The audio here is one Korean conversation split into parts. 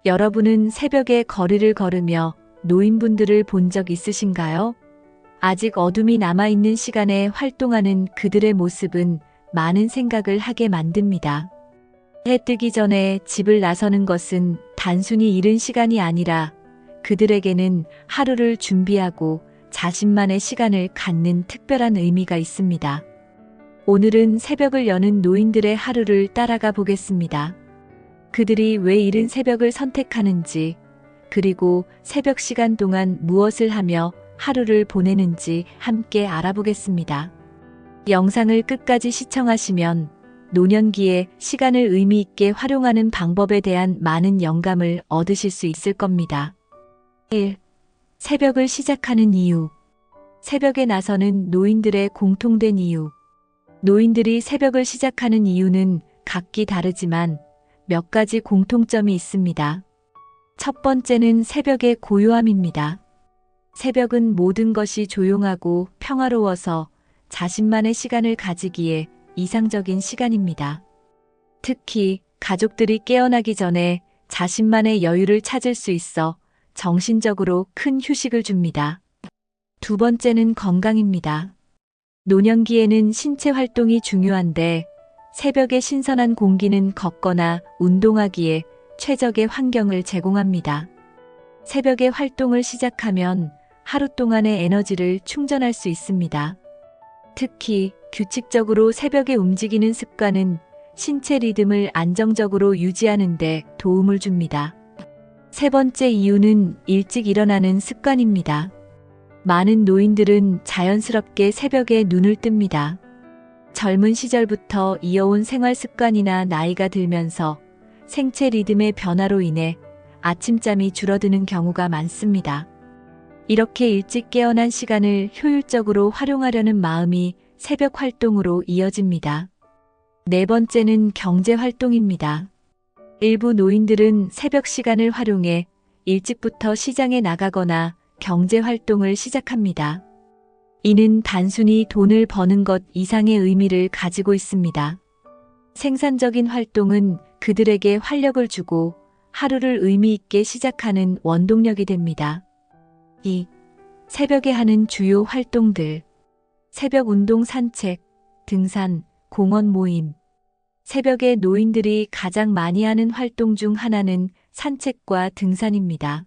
여러분은 새벽에 거리를 걸으며 노인분들을 본 적 있으신가요? 아직 어둠이 남아있는 시간에 활동하는 그들의 모습은 많은 생각을 하게 만듭니다. 해 뜨기 전에 집을 나서는 것은 단순히 이른 시간이 아니라 그들에게는 하루를 준비하고 자신만의 시간을 갖는 특별한 의미가 있습니다. 오늘은 새벽을 여는 노인들의 하루를 따라가 보겠습니다. 그들이 왜 이른 새벽을 선택하는지, 그리고 새벽 시간 동안 무엇을 하며 하루를 보내는지 함께 알아보겠습니다. 영상을 끝까지 시청하시면 노년기에 시간을 의미 있게 활용하는 방법에 대한 많은 영감을 얻으실 수 있을 겁니다. 1. 새벽을 시작하는 이유. 새벽에 나서는 노인들의 공통된 이유. 노인들이 새벽을 시작하는 이유는 각기 다르지만 몇 가지 공통점이 있습니다. 첫 번째는 새벽의 고요함입니다. 새벽은 모든 것이 조용하고 평화로워서 자신만의 시간을 가지기에 이상적인 시간입니다. 특히 가족들이 깨어나기 전에 자신만의 여유를 찾을 수 있어 정신적으로 큰 휴식을 줍니다. 두 번째는 건강입니다. 노년기에는 신체 활동이 중요한데 새벽의 신선한 공기는 걷거나 운동하기에 최적의 환경을 제공합니다. 새벽에 활동을 시작하면 하루 동안의 에너지를 충전할 수 있습니다. 특히 규칙적으로 새벽에 움직이는 습관은 신체 리듬을 안정적으로 유지하는 데 도움을 줍니다. 세 번째 이유는 일찍 일어나는 습관입니다. 많은 노인들은 자연스럽게 새벽에 눈을 뜹니다. 젊은 시절부터 이어온 생활 습관이나 나이가 들면서 생체 리듬의 변화로 인해 아침잠이 줄어드는 경우가 많습니다. 이렇게 일찍 깨어난 시간을 효율적으로 활용하려는 마음이 새벽 활동으로 이어집니다. 네 번째는 경제 활동입니다. 일부 노인들은 새벽 시간을 활용해 일찍부터 시장에 나가거나 경제 활동을 시작합니다. 이는 단순히 돈을 버는 것 이상의 의미를 가지고 있습니다. 생산적인 활동은 그들에게 활력을 주고 하루를 의미 있게 시작하는 원동력이 됩니다. 2. 새벽에 하는 주요 활동들. 새벽 운동, 산책, 등산, 공원 모임. 새벽에 노인들이 가장 많이 하는 활동 중 하나는 산책과 등산입니다.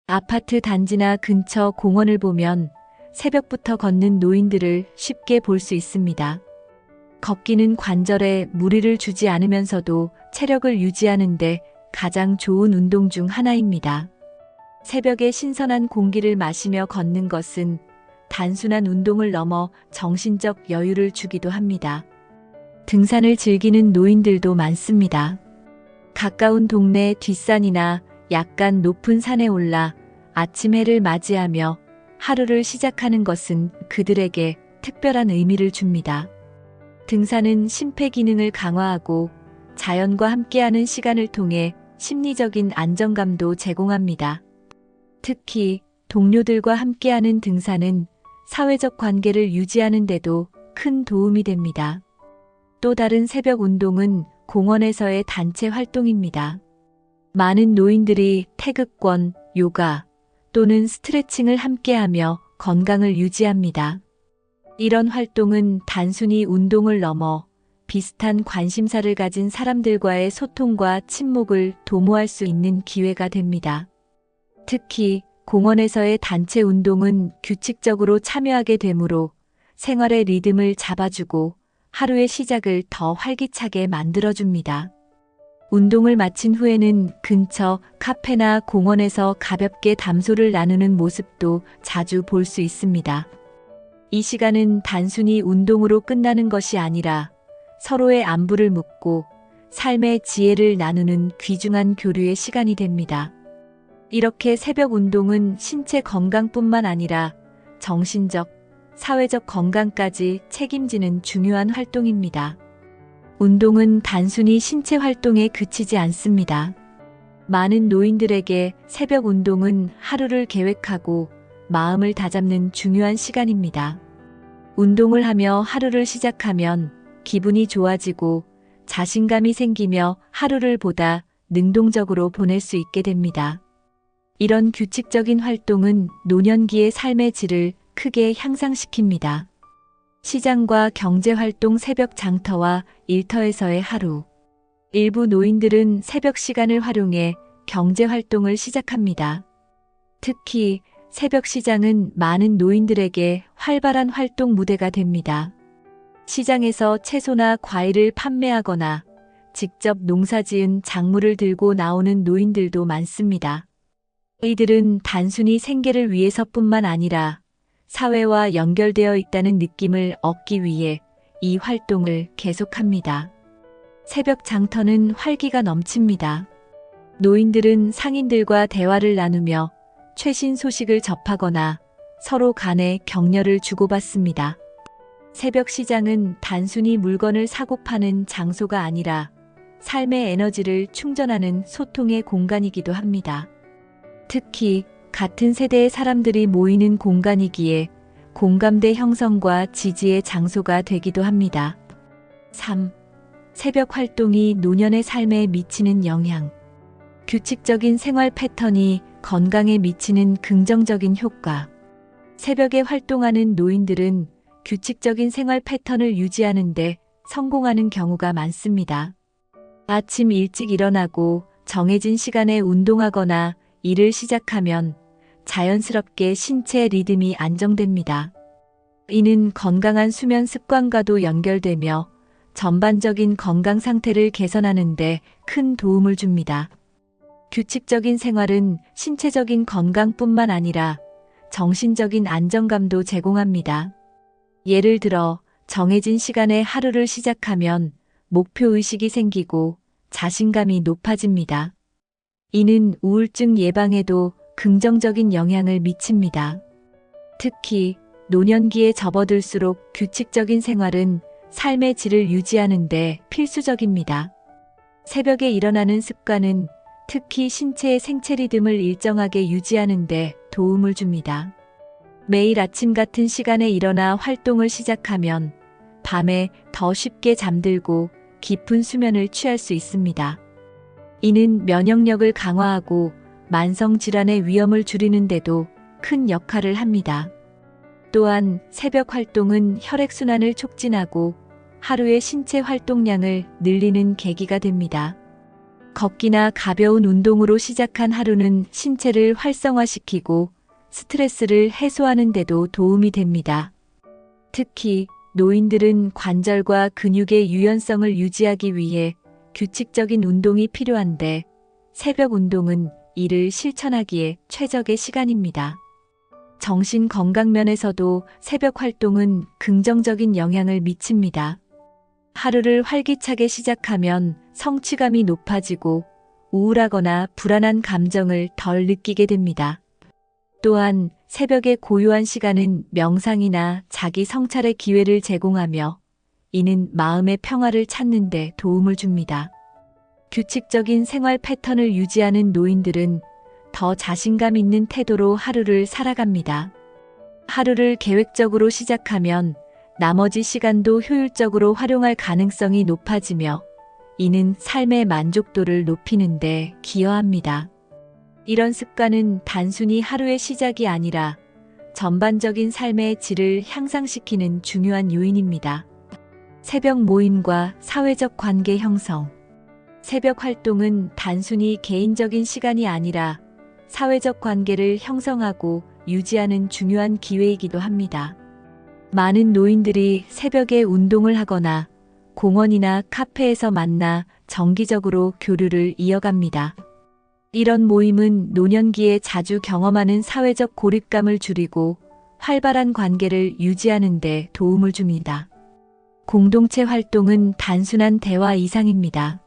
아파트 단지나 근처 공원을 보면 새벽부터 걷는 노인들을 쉽게 볼 수 있습니다. 걷기는 관절에 무리를 주지 않으면서도 체력을 유지하는 데 가장 좋은 운동 중 하나입니다. 새벽에 신선한 공기를 마시며 걷는 것은 단순한 운동을 넘어 정신적 여유를 주기도 합니다. 등산을 즐기는 노인들도 많습니다. 가까운 동네 뒷산이나 약간 높은 산에 올라 아침 해를 맞이하며 하루를 시작하는 것은 그들에게 특별한 의미를 줍니다. 등산은 심폐 기능을 강화하고 자연과 함께하는 시간을 통해 심리적인 안정감도 제공합니다. 특히 동료들과 함께하는 등산은 사회적 관계를 유지하는 데도 큰 도움이 됩니다. 또 다른 새벽 운동은 공원에서의 단체 활동입니다. 많은 노인들이 태극권, 요가 또는 스트레칭을 함께하며 건강을 유지합니다. 이런 활동은 단순히 운동을 넘어 비슷한 관심사를 가진 사람들과의 소통과 친목을 도모할 수 있는 기회가 됩니다. 특히 공원에서의 단체 운동은 규칙적으로 참여하게 되므로 생활의 리듬을 잡아주고 하루의 시작을 더 활기차게 만들어줍니다. 운동을 마친 후에는 근처 카페나 공원에서 가볍게 담소를 나누는 모습도 자주 볼 수 있습니다. 이 시간은 단순히 운동으로 끝나는 것이 아니라 서로의 안부를 묻고 삶의 지혜를 나누는 귀중한 교류의 시간이 됩니다. 이렇게 새벽 운동은 신체 건강뿐만 아니라 정신적, 사회적 건강까지 책임지는 중요한 활동입니다. 운동은 단순히 신체 활동에 그치지 않습니다. 많은 노인들에게 새벽 운동은 하루를 계획하고 마음을 다잡는 중요한 시간입니다. 운동을 하며 하루를 시작하면 기분이 좋아지고 자신감이 생기며 하루를 보다 능동적으로 보낼 수 있게 됩니다. 이런 규칙적인 활동은 노년기의 삶의 질을 크게 향상시킵니다. 시장과 경제활동 새벽 장터와 일터에서의 하루. 일부 노인들은 새벽 시간을 활용해 경제활동을 시작합니다. 특히 새벽 시장은 많은 노인들에게 활발한 활동 무대가 됩니다. 시장에서 채소나 과일을 판매하거나 직접 농사지은 작물을 들고 나오는 노인들도 많습니다. 이들은 단순히 생계를 위해서뿐만 아니라 사회와 연결되어 있다는 느낌을 얻기 위해 이 활동을 계속합니다. 새벽 장터는 활기가 넘칩니다. 노인들은 상인들과 대화를 나누며 최신 소식을 접하거나 서로 간에 격려를 주고받습니다. 새벽 시장은 단순히 물건을 사고 파는 장소가 아니라 삶의 에너지를 충전하는 소통의 공간이기도 합니다. 특히 같은 세대의 사람들이 모이는 공간이기에 공감대 형성과 지지의 장소가 되기도 합니다. 3. 새벽 활동이 노년의 삶에 미치는 영향. 규칙적인 생활 패턴이 건강에 미치는 긍정적인 효과. 새벽에 활동하는 노인들은 규칙적인 생활 패턴을 유지하는 데 성공하는 경우가 많습니다. 아침 일찍 일어나고 정해진 시간에 운동하거나 일을 시작하면 자연스럽게 신체 리듬이 안정됩니다. 이는 건강한 수면 습관과도 연결되며 전반적인 건강 상태를 개선하는 데 큰 도움을 줍니다. 규칙적인 생활은 신체적인 건강뿐만 아니라 정신적인 안정감도 제공합니다. 예를 들어 정해진 시간에 하루를 시작하면 목표의식이 생기고 자신감이 높아집니다. 이는 우울증 예방에도 긍정적인 영향을 미칩니다. 특히 노년기에 접어들수록 규칙적인 생활은 삶의 질을 유지하는 데 필수적입니다. 새벽에 일어나는 습관은 특히 신체의 생체 리듬을 일정하게 유지하는 데 도움을 줍니다. 매일 아침 같은 시간에 일어나 활동을 시작하면 밤에 더 쉽게 잠들고 깊은 수면을 취할 수 있습니다. 이는 면역력을 강화하고 만성 질환의 위험을 줄이는 데도 큰 역할을 합니다. 또한 새벽 활동은 혈액순환을 촉진하고 하루의 신체 활동량을 늘리는 계기가 됩니다. 걷기나 가벼운 운동으로 시작한 하루는 신체를 활성화시키고 스트레스를 해소하는 데도 도움이 됩니다. 특히 노인들은 관절과 근육의 유연성을 유지하기 위해 규칙적인 운동이 필요한데 새벽 운동은 이를 실천하기에 최적의 시간입니다. 정신 건강 면에서도 새벽 활동은 긍정적인 영향을 미칩니다. 하루를 활기차게 시작하면 성취감이 높아지고 우울하거나 불안한 감정을 덜 느끼게 됩니다. 또한 새벽의 고요한 시간은 명상이나 자기 성찰의 기회를 제공하며 이는 마음의 평화를 찾는 데 도움을 줍니다. 규칙적인 생활 패턴을 유지하는 노인들은 더 자신감 있는 태도로 하루를 살아갑니다. 하루를 계획적으로 시작하면 나머지 시간도 효율적으로 활용할 가능성이 높아지며 이는 삶의 만족도를 높이는 데 기여합니다. 이런 습관은 단순히 하루의 시작이 아니라 전반적인 삶의 질을 향상시키는 중요한 요인입니다. 새벽 모임과 사회적 관계 형성. 새벽 활동은 단순히 개인적인 시간이 아니라 사회적 관계를 형성하고 유지하는 중요한 기회이기도 합니다. 많은 노인들이 새벽에 운동을 하거나 공원이나 카페에서 만나 정기적으로 교류를 이어갑니다. 이런 모임은 노년기에 자주 경험하는 사회적 고립감을 줄이고 활발한 관계를 유지하는 데 도움을 줍니다. 공동체 활동은 단순한 대화 이상입니다.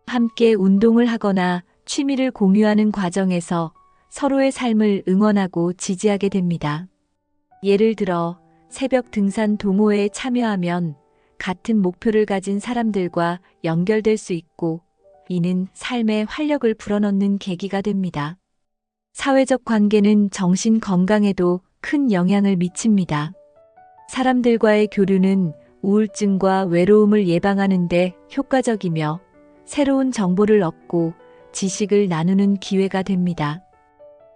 함께 운동을 하거나 취미를 공유하는 과정에서 서로의 삶을 응원하고 지지하게 됩니다. 예를 들어 새벽 등산 동호회에 참여하면 같은 목표를 가진 사람들과 연결될 수 있고 이는 삶에 활력을 불어넣는 계기가 됩니다. 사회적 관계는 정신 건강에도 큰 영향을 미칩니다. 사람들과의 교류는 우울증과 외로움을 예방하는 데 효과적이며 새로운 정보를 얻고 지식을 나누는 기회가 됩니다.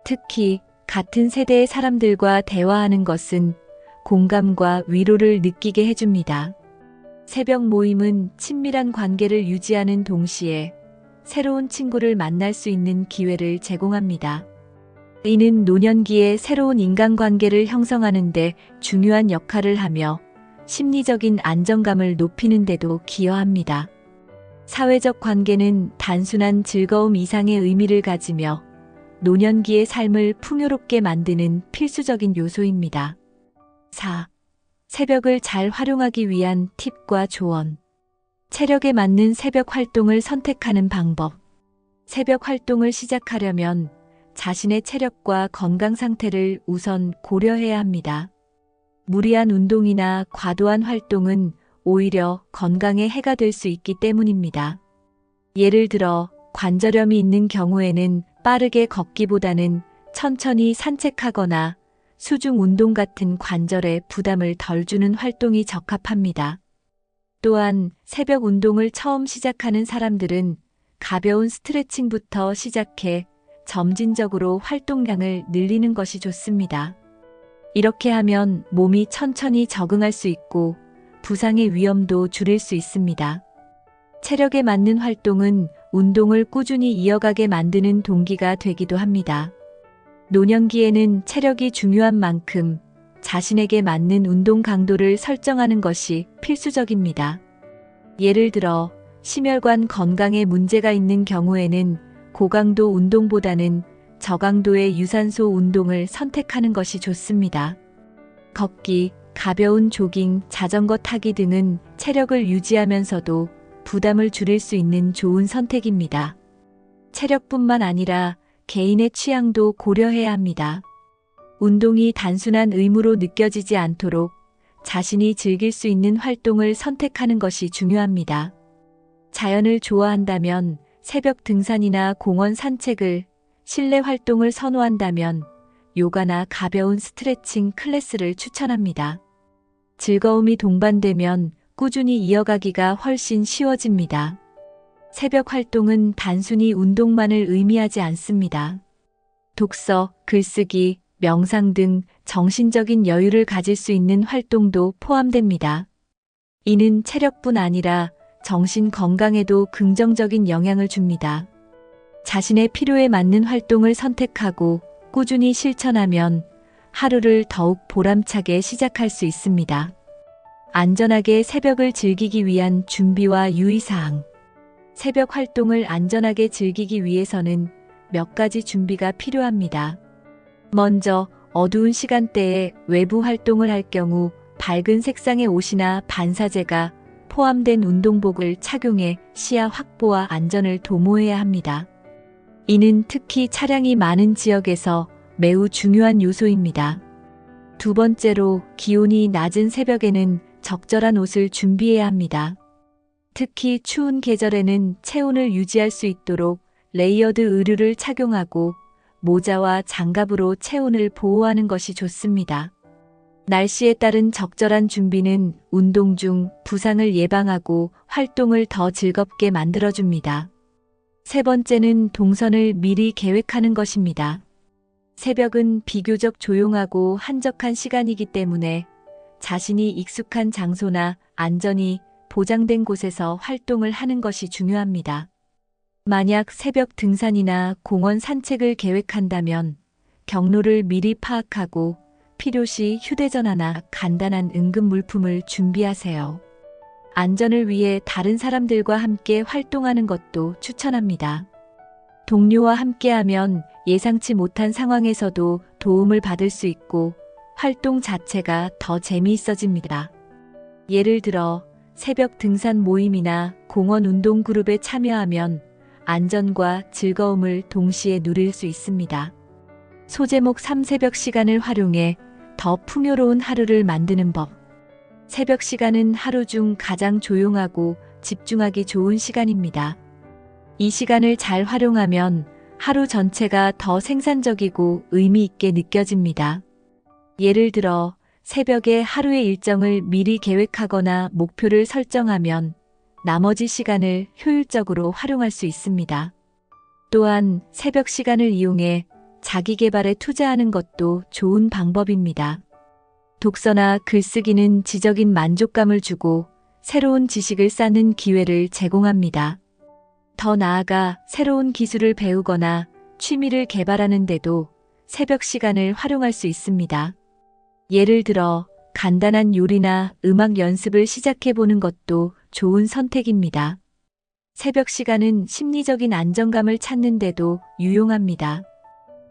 특히 같은 세대의 사람들과 대화하는 것은 공감과 위로를 느끼게 해줍니다. 새벽 모임은 친밀한 관계를 유지하는 동시에 새로운 친구를 만날 수 있는 기회를 제공합니다. 이는 노년기에 새로운 인간관계를 형성하는 데 중요한 역할을 하며 심리적인 안정감을 높이는 데도 기여합니다. 사회적 관계는 단순한 즐거움 이상의 의미를 가지며 노년기의 삶을 풍요롭게 만드는 필수적인 요소입니다. 4. 새벽을 잘 활용하기 위한 팁과 조언. 체력에 맞는 새벽 활동을 선택하는 방법. 새벽 활동을 시작하려면 자신의 체력과 건강 상태를 우선 고려해야 합니다. 무리한 운동이나 과도한 활동은 오히려 건강에 해가 될 수 있기 때문입니다. 예를 들어 관절염이 있는 경우에는 빠르게 걷기보다는 천천히 산책하거나 수중 운동 같은 관절에 부담을 덜 주는 활동이 적합합니다. 또한 새벽 운동을 처음 시작하는 사람들은 가벼운 스트레칭부터 시작해 점진적으로 활동량을 늘리는 것이 좋습니다. 이렇게 하면 몸이 천천히 적응할 수 있고 부상의 위험도 줄일 수 있습니다. 체력에 맞는 활동은 운동을 꾸준히 이어가게 만드는 동기가 되기도 합니다. 노년기에는 체력이 중요한 만큼 자신에게 맞는 운동 강도를 설정하는 것이 필수적입니다. 예를 들어 심혈관 건강에 문제가 있는 경우에는 고강도 운동보다는 저강도의 유산소 운동을 선택하는 것이 좋습니다. 걷기, 가벼운 조깅, 자전거 타기 등은 체력을 유지하면서도 부담을 줄일 수 있는 좋은 선택입니다. 체력뿐만 아니라 개인의 취향도 고려해야 합니다. 운동이 단순한 의무로 느껴지지 않도록 자신이 즐길 수 있는 활동을 선택하는 것이 중요합니다. 자연을 좋아한다면 새벽 등산이나 공원 산책을, 실내 활동을 선호한다면 요가나 가벼운 스트레칭 클래스를 추천합니다. 즐거움이 동반되면 꾸준히 이어가기가 훨씬 쉬워집니다. 새벽 활동은 단순히 운동만을 의미하지 않습니다. 독서, 글쓰기, 명상 등 정신적인 여유를 가질 수 있는 활동도 포함됩니다. 이는 체력뿐 아니라 정신 건강에도 긍정적인 영향을 줍니다. 자신의 필요에 맞는 활동을 선택하고 꾸준히 실천하면 하루를 더욱 보람차게 시작할 수 있습니다. 안전하게 새벽을 즐기기 위한 준비와 유의사항. 새벽 활동을 안전하게 즐기기 위해서는 몇 가지 준비가 필요합니다. 먼저 어두운 시간대에 외부 활동을 할 경우 밝은 색상의 옷이나 반사제가 포함된 운동복을 착용해 시야 확보와 안전을 도모해야 합니다. 이는 특히 차량이 많은 지역에서 매우 중요한 요소입니다. 두 번째로 기온이 낮은 새벽에는 적절한 옷을 준비해야 합니다. 특히 추운 계절에는 체온을 유지할 수 있도록 레이어드 의류를 착용하고 모자와 장갑으로 체온을 보호하는 것이 좋습니다. 날씨에 따른 적절한 준비는 운동 중 부상을 예방하고 활동을 더 즐겁게 만들어줍니다. 세 번째는 동선을 미리 계획하는 것입니다. 새벽은 비교적 조용하고 한적한 시간이기 때문에 자신이 익숙한 장소나 안전이 보장된 곳에서 활동을 하는 것이 중요합니다. 만약 새벽 등산이나 공원 산책을 계획한다면 경로를 미리 파악하고 필요시 휴대전화나 간단한 응급 물품을 준비하세요. 안전을 위해 다른 사람들과 함께 활동하는 것도 추천합니다. 동료와 함께하면 예상치 못한 상황에서도 도움을 받을 수 있고 활동 자체가 더 재미있어집니다. 예를 들어 새벽 등산 모임이나 공원 운동 그룹에 참여하면 안전과 즐거움을 동시에 누릴 수 있습니다. 소제목 3. 새벽 시간을 활용해 더 풍요로운 하루를 만드는 법. 새벽 시간은 하루 중 가장 조용하고 집중하기 좋은 시간입니다. 이 시간을 잘 활용하면 하루 전체가 더 생산적이고 의미 있게 느껴집니다. 예를 들어 새벽에 하루의 일정을 미리 계획하거나 목표를 설정하면 나머지 시간을 효율적으로 활용할 수 있습니다. 또한 새벽 시간을 이용해 자기 개발에 투자하는 것도 좋은 방법입니다. 독서나 글쓰기는 지적인 만족감을 주고 새로운 지식을 쌓는 기회를 제공합니다. 더 나아가 새로운 기술을 배우거나 취미를 개발하는 데도 새벽 시간을 활용할 수 있습니다. 예를 들어 간단한 요리나 음악 연습을 시작해보는 것도 좋은 선택입니다. 새벽 시간은 심리적인 안정감을 찾는 데도 유용합니다.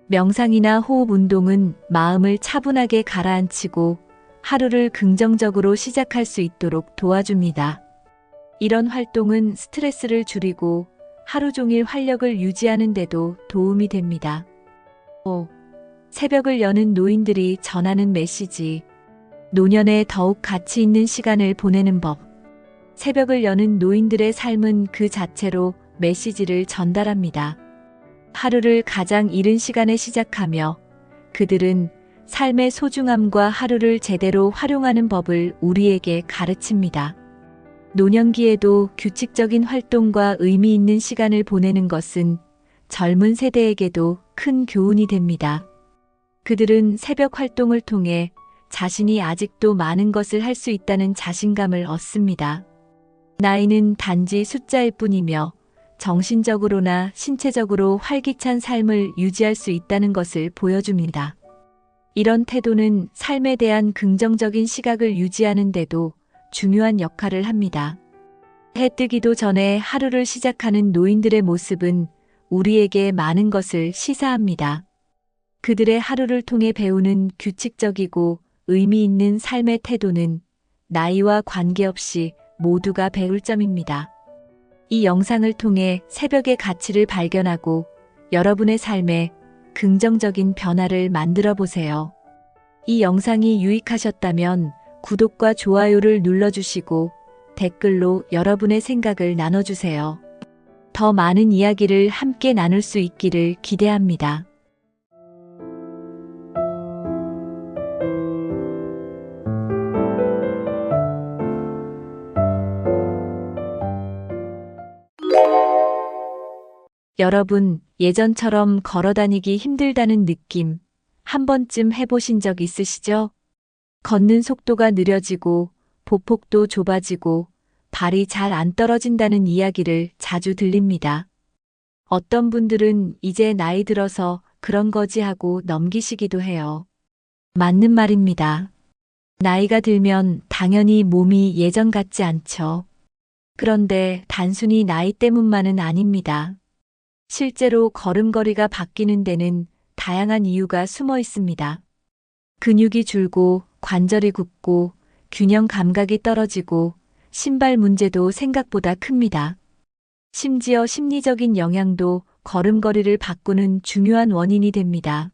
명상이나 호흡 운동은 마음을 차분하게 가라앉히고 하루를 긍정적으로 시작할 수 있도록 도와줍니다. 이런 활동은 스트레스를 줄이고 하루 종일 활력을 유지하는 데도 도움이 됩니다. 5. 새벽을 여는 노인들이 전하는 메시지. 노년에 더욱 가치 있는 시간을 보내는 법. 새벽을 여는 노인들의 삶은 그 자체로 메시지를 전달합니다. 하루를 가장 이른 시간에 시작하며 그들은 삶의 소중함과 하루를 제대로 활용하는 법을 우리에게 가르칩니다. 노년기에도 규칙적인 활동과 의미 있는 시간을 보내는 것은 젊은 세대에게도 큰 교훈이 됩니다. 그들은 새벽 활동을 통해 자신이 아직도 많은 것을 할 수 있다는 자신감을 얻습니다. 나이는 단지 숫자일 뿐이며 정신적으로나 신체적으로 활기찬 삶을 유지할 수 있다는 것을 보여줍니다. 이런 태도는 삶에 대한 긍정적인 시각을 유지하는 데도 중요한 역할을 합니다. 해 뜨기도 전에 하루를 시작하는 노인들의 모습은 우리에게 많은 것을 시사합니다. 그들의 하루를 통해 배우는 규칙적이고 의미 있는 삶의 태도는 나이와 관계없이 모두가 배울 점입니다. 이 영상을 통해 새벽의 가치를 발견하고 여러분의 삶에 긍정적인 변화를 만들어 보세요. 이 영상이 유익하셨다면 구독과 좋아요를 눌러주시고 댓글로 여러분의 생각을 나눠주세요. 더 많은 이야기를 함께 나눌 수 있기를 기대합니다. 여러분, 예전처럼 걸어다니기 힘들다는 느낌 한 번쯤 해보신 적 있으시죠? 걷는 속도가 느려지고 보폭도 좁아지고 발이 잘 안 떨어진다는 이야기를 자주 들립니다. 어떤 분들은 이제 나이 들어서 그런 거지 하고 넘기시기도 해요. 맞는 말입니다. 나이가 들면 당연히 몸이 예전 같지 않죠. 그런데 단순히 나이 때문만은 아닙니다. 실제로 걸음걸이가 바뀌는 데는 다양한 이유가 숨어 있습니다. 근육이 줄고 관절이 굽고 균형 감각이 떨어지고 신발 문제도 생각보다 큽니다. 심지어 심리적인 영향도 걸음걸이를 바꾸는 중요한 원인이 됩니다.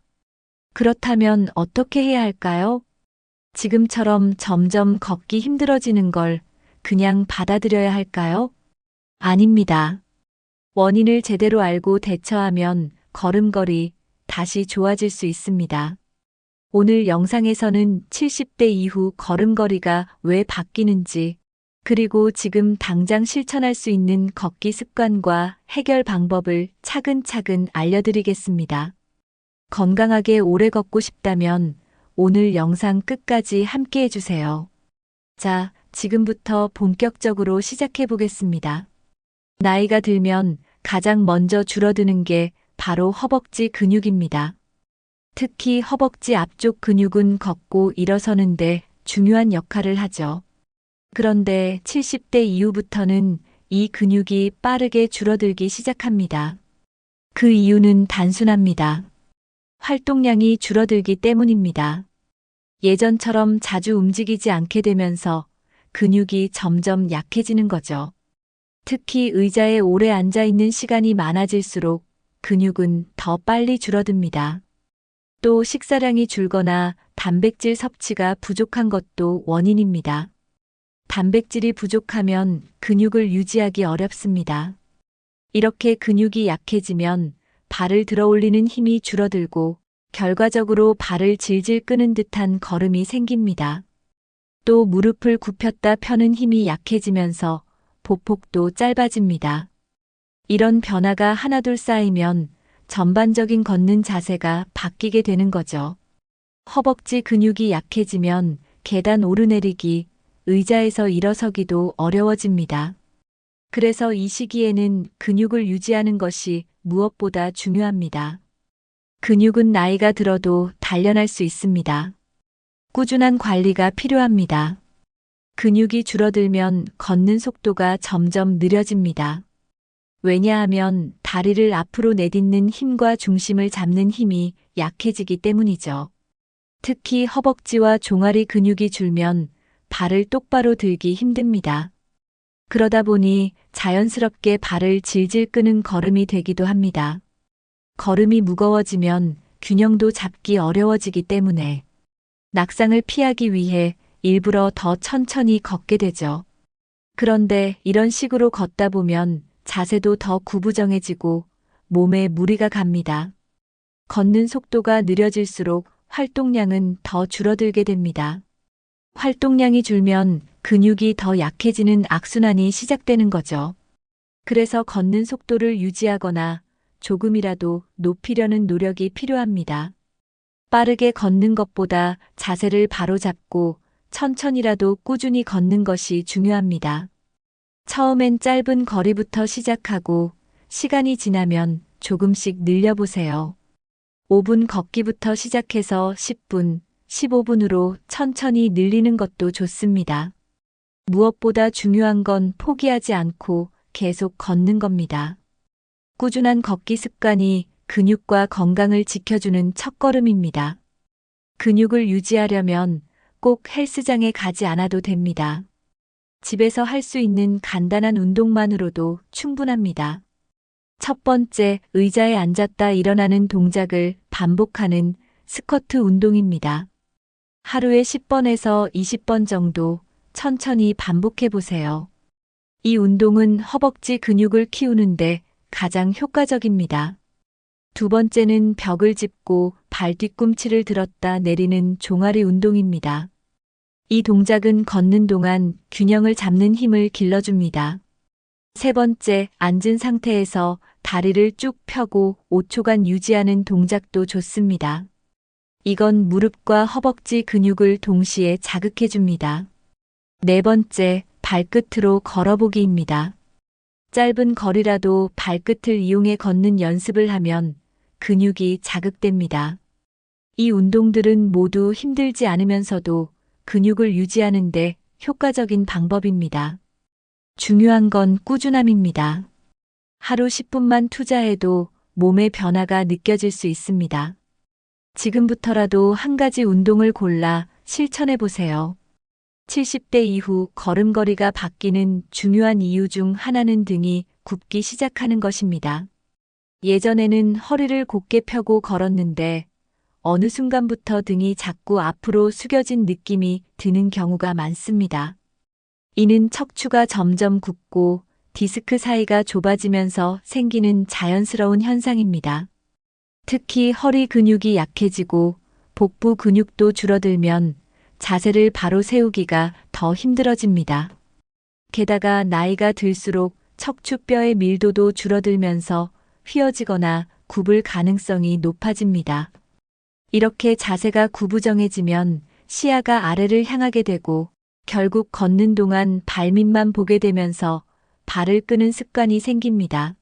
그렇다면 어떻게 해야 할까요? 지금처럼 점점 걷기 힘들어지는 걸 그냥 받아들여야 할까요? 아닙니다. 원인을 제대로 알고 대처하면 걸음걸이 다시 좋아질 수 있습니다. 오늘 영상에서는 70대 이후 걸음걸이가 왜 바뀌는지, 그리고 지금 당장 실천할 수 있는 걷기 습관과 해결 방법을 차근차근 알려드리겠습니다. 건강하게 오래 걷고 싶다면 오늘 영상 끝까지 함께 해주세요. 자, 지금부터 본격적으로 시작해 보겠습니다. 나이가 들면 가장 먼저 줄어드는 게 바로 허벅지 근육입니다. 특히 허벅지 앞쪽 근육은 걷고 일어서는데 중요한 역할을 하죠. 그런데 70대 이후부터는 이 근육이 빠르게 줄어들기 시작합니다. 그 이유는 단순합니다. 활동량이 줄어들기 때문입니다. 예전처럼 자주 움직이지 않게 되면서 근육이 점점 약해지는 거죠. 특히 의자에 오래 앉아 있는 시간이 많아질수록 근육은 더 빨리 줄어듭니다. 또 식사량이 줄거나 단백질 섭취가 부족한 것도 원인입니다. 단백질이 부족하면 근육을 유지하기 어렵습니다. 이렇게 근육이 약해지면 발을 들어 올리는 힘이 줄어들고 결과적으로 발을 질질 끄는 듯한 걸음이 생깁니다. 또 무릎을 굽혔다 펴는 힘이 약해지면서 보폭도 짧아집니다. 이런 변화가 하나둘 쌓이면 전반적인 걷는 자세가 바뀌게 되는 거죠. 허벅지 근육이 약해지면 계단 오르내리기, 의자에서 일어서기도 어려워집니다. 그래서 이 시기에는 근육을 유지하는 것이 무엇보다 중요합니다. 근육은 나이가 들어도 단련할 수 있습니다. 꾸준한 관리가 필요합니다. 근육이 줄어들면 걷는 속도가 점점 느려집니다. 왜냐하면 다리를 앞으로 내딛는 힘과 중심을 잡는 힘이 약해지기 때문이죠. 특히 허벅지와 종아리 근육이 줄면 발을 똑바로 들기 힘듭니다. 그러다 보니 자연스럽게 발을 질질 끄는 걸음이 되기도 합니다. 걸음이 무거워지면 균형도 잡기 어려워지기 때문에 낙상을 피하기 위해 일부러 더 천천히 걷게 되죠. 그런데 이런 식으로 걷다 보면 자세도 더 구부정해지고 몸에 무리가 갑니다. 걷는 속도가 느려질수록 활동량은 더 줄어들게 됩니다. 활동량이 줄면 근육이 더 약해지는 악순환이 시작되는 거죠. 그래서 걷는 속도를 유지하거나 조금이라도 높이려는 노력이 필요합니다. 빠르게 걷는 것보다 자세를 바로 잡고 천천히라도 꾸준히 걷는 것이 중요합니다. 처음엔 짧은 거리부터 시작하고 시간이 지나면 조금씩 늘려보세요. 5분 걷기부터 시작해서 10분, 15분으로 천천히 늘리는 것도 좋습니다. 무엇보다 중요한 건 포기하지 않고 계속 걷는 겁니다. 꾸준한 걷기 습관이 근육과 건강을 지켜주는 첫걸음입니다. 근육을 유지하려면 꼭 헬스장에 가지 않아도 됩니다. 집에서 할 수 있는 간단한 운동만으로도 충분합니다. 첫 번째, 의자에 앉았다 일어나는 동작을 반복하는 스쿼트 운동입니다. 하루에 10번에서 20번 정도 천천히 반복해 보세요. 이 운동은 허벅지 근육을 키우는데 가장 효과적입니다. 두 번째는 벽을 짚고 발 뒤꿈치를 들었다 내리는 종아리 운동입니다. 이 동작은 걷는 동안 균형을 잡는 힘을 길러줍니다. 세 번째, 앉은 상태에서 다리를 쭉 펴고 5초간 유지하는 동작도 좋습니다. 이건 무릎과 허벅지 근육을 동시에 자극해줍니다. 네 번째, 발끝으로 걸어보기입니다. 짧은 거리라도 발끝을 이용해 걷는 연습을 하면 근육이 자극됩니다. 이 운동들은 모두 힘들지 않으면서도 근육을 유지하는데 효과적인 방법입니다. 중요한 건 꾸준함입니다. 하루 10분만 투자해도 몸의 변화가 느껴질 수 있습니다. 지금부터라도 한 가지 운동을 골라 실천해 보세요. 70대 이후 걸음걸이가 바뀌는 중요한 이유 중 하나는 등이 굽기 시작하는 것입니다. 예전에는 허리를 곧게 펴고 걸었는데 어느 순간부터 등이 자꾸 앞으로 숙여진 느낌이 드는 경우가 많습니다. 이는 척추가 점점 굽고 디스크 사이가 좁아지면서 생기는 자연스러운 현상입니다. 특히 허리 근육이 약해지고 복부 근육도 줄어들면 자세를 바로 세우기가 더 힘들어집니다. 게다가 나이가 들수록 척추뼈의 밀도도 줄어들면서 휘어지거나 굽을 가능성이 높아집니다. 이렇게 자세가 구부정해지면 시야가 아래를 향하게 되고 결국 걷는 동안 발밑만 보게 되면서 발을 끄는 습관이 생깁니다.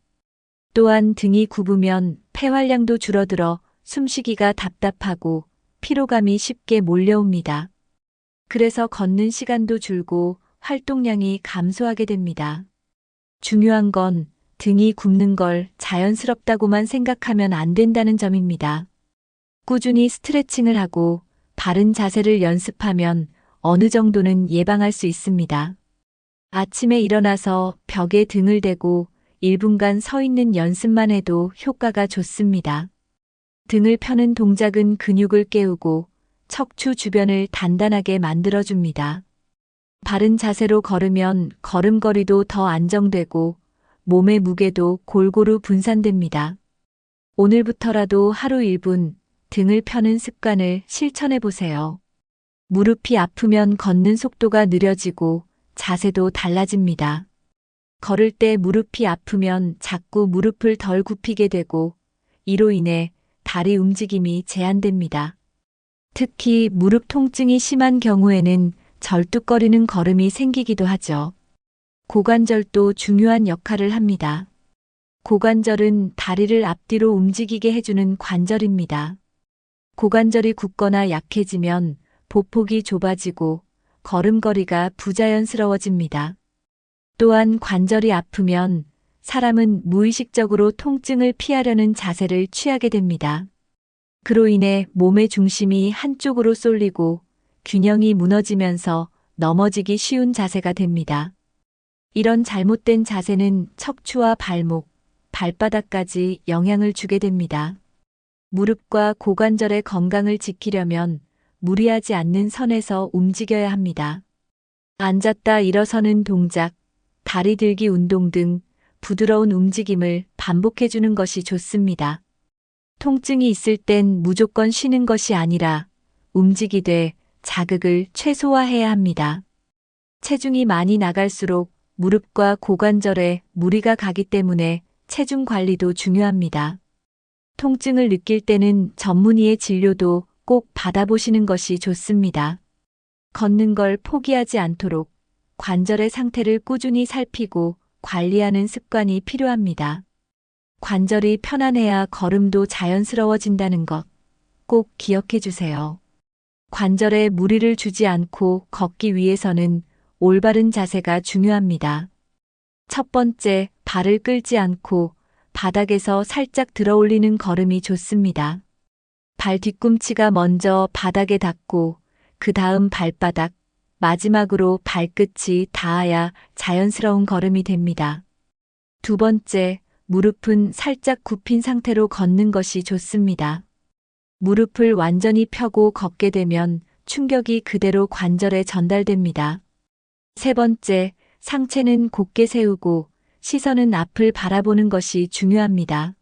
또한 등이 굽으면 폐활량도 줄어들어 숨쉬기가 답답하고 피로감이 쉽게 몰려옵니다. 그래서 걷는 시간도 줄고 활동량이 감소하게 됩니다. 중요한 건 등이 굽는 걸 자연스럽다고만 생각하면 안 된다는 점입니다. 꾸준히 스트레칭을 하고 바른 자세를 연습하면 어느 정도는 예방할 수 있습니다. 아침에 일어나서 벽에 등을 대고 1분간 서 있는 연습만 해도 효과가 좋습니다. 등을 펴는 동작은 근육을 깨우고 척추 주변을 단단하게 만들어줍니다. 바른 자세로 걸으면 걸음걸이도 더 안정되고 몸의 무게도 골고루 분산됩니다. 오늘부터라도 하루 1분 등을 펴는 습관을 실천해 보세요. 무릎이 아프면 걷는 속도가 느려지고 자세도 달라집니다. 걸을 때 무릎이 아프면 자꾸 무릎을 덜 굽히게 되고 이로 인해 다리 움직임이 제한됩니다. 특히 무릎 통증이 심한 경우에는 절뚝거리는 걸음이 생기기도 하죠. 고관절도 중요한 역할을 합니다. 고관절은 다리를 앞뒤로 움직이게 해주는 관절입니다. 고관절이 굳거나 약해지면 보폭이 좁아지고 걸음걸이가 부자연스러워집니다. 또한 관절이 아프면 사람은 무의식적으로 통증을 피하려는 자세를 취하게 됩니다. 그로 인해 몸의 중심이 한쪽으로 쏠리고 균형이 무너지면서 넘어지기 쉬운 자세가 됩니다. 이런 잘못된 자세는 척추와 발목, 발바닥까지 영향을 주게 됩니다. 무릎과 고관절의 건강을 지키려면 무리하지 않는 선에서 움직여야 합니다. 앉았다 일어서는 동작, 다리 들기 운동 등 부드러운 움직임을 반복해주는 것이 좋습니다. 통증이 있을 땐 무조건 쉬는 것이 아니라 움직이되 자극을 최소화해야 합니다. 체중이 많이 나갈수록 무릎과 고관절에 무리가 가기 때문에 체중 관리도 중요합니다. 통증을 느낄 때는 전문의의 진료도 꼭 받아보시는 것이 좋습니다. 걷는 걸 포기하지 않도록 관절의 상태를 꾸준히 살피고 관리하는 습관이 필요합니다. 관절이 편안해야 걸음도 자연스러워진다는 것 꼭 기억해 주세요. 관절에 무리를 주지 않고 걷기 위해서는 올바른 자세가 중요합니다. 첫 번째, 발을 끌지 않고 바닥에서 살짝 들어 올리는 걸음이 좋습니다. 발 뒤꿈치가 먼저 바닥에 닿고 그 다음 발바닥, 마지막으로 발끝이 닿아야 자연스러운 걸음이 됩니다. 두 번째, 무릎은 살짝 굽힌 상태로 걷는 것이 좋습니다. 무릎을 완전히 펴고 걷게 되면 충격이 그대로 관절에 전달됩니다. 세 번째, 상체는 곧게 세우고 시선은 앞을 바라보는 것이 중요합니다.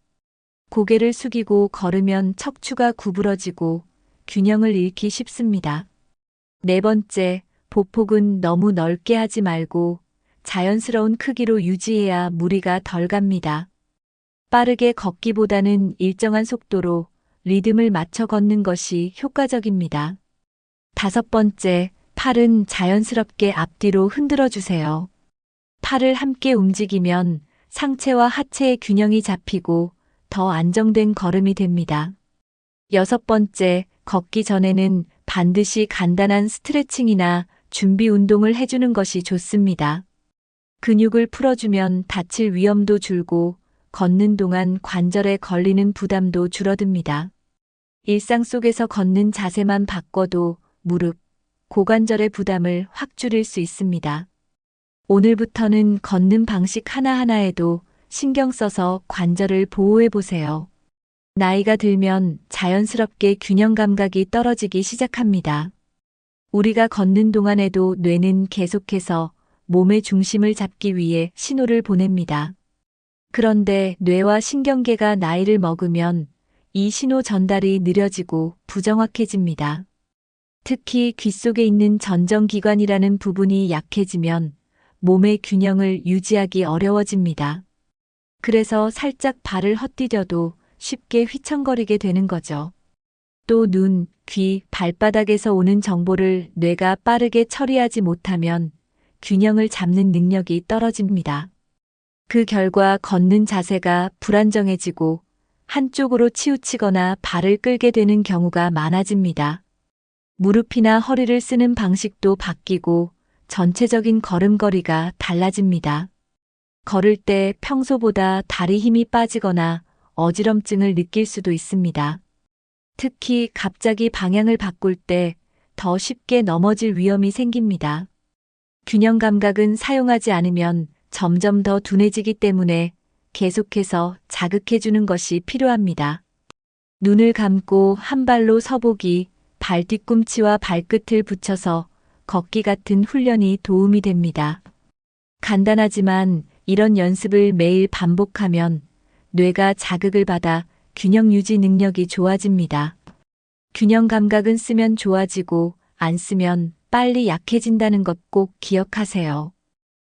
고개를 숙이고 걸으면 척추가 구부러지고 균형을 잃기 쉽습니다. 네 번째, 보폭은 너무 넓게 하지 말고 자연스러운 크기로 유지해야 무리가 덜 갑니다. 빠르게 걷기보다는 일정한 속도로 리듬을 맞춰 걷는 것이 효과적입니다. 다섯 번째, 팔은 자연스럽게 앞뒤로 흔들어 주세요. 팔을 함께 움직이면 상체와 하체의 균형이 잡히고 더 안정된 걸음이 됩니다. 여섯 번째, 걷기 전에는 반드시 간단한 스트레칭이나 준비 운동을 해주는 것이 좋습니다. 근육을 풀어주면 다칠 위험도 줄고 걷는 동안 관절에 걸리는 부담도 줄어듭니다. 일상 속에서 걷는 자세만 바꿔도 무릎, 고관절의 부담을 확 줄일 수 있습니다. 오늘부터는 걷는 방식 하나하나에도 신경 써서 관절을 보호해 보세요. 나이가 들면 자연스럽게 균형 감각이 떨어지기 시작합니다. 우리가 걷는 동안에도 뇌는 계속해서 몸의 중심을 잡기 위해 신호를 보냅니다. 그런데 뇌와 신경계가 나이를 먹으면 이 신호 전달이 느려지고 부정확해집니다. 특히 귀 속에 있는 전정기관이라는 부분이 약해지면 몸의 균형을 유지하기 어려워집니다. 그래서 살짝 발을 헛디뎌도 쉽게 휘청거리게 되는 거죠. 또 눈, 귀, 발바닥에서 오는 정보를 뇌가 빠르게 처리하지 못하면 균형을 잡는 능력이 떨어집니다. 그 결과 걷는 자세가 불안정해지고 한쪽으로 치우치거나 발을 끌게 되는 경우가 많아집니다. 무릎이나 허리를 쓰는 방식도 바뀌고 전체적인 걸음걸이가 달라집니다. 걸을 때 평소보다 다리 힘이 빠지거나 어지럼증을 느낄 수도 있습니다. 특히 갑자기 방향을 바꿀 때 더 쉽게 넘어질 위험이 생깁니다. 균형 감각은 사용하지 않으면 점점 더 둔해지기 때문에 계속해서 자극해주는 것이 필요합니다. 눈을 감고 한 발로 서보기, 발 뒤꿈치와 발끝을 붙여서 걷기 같은 훈련이 도움이 됩니다. 간단하지만 이런 연습을 매일 반복하면 뇌가 자극을 받아 균형 유지 능력이 좋아집니다. 균형 감각은 쓰면 좋아지고 안 쓰면 빨리 약해진다는 것 꼭 기억하세요.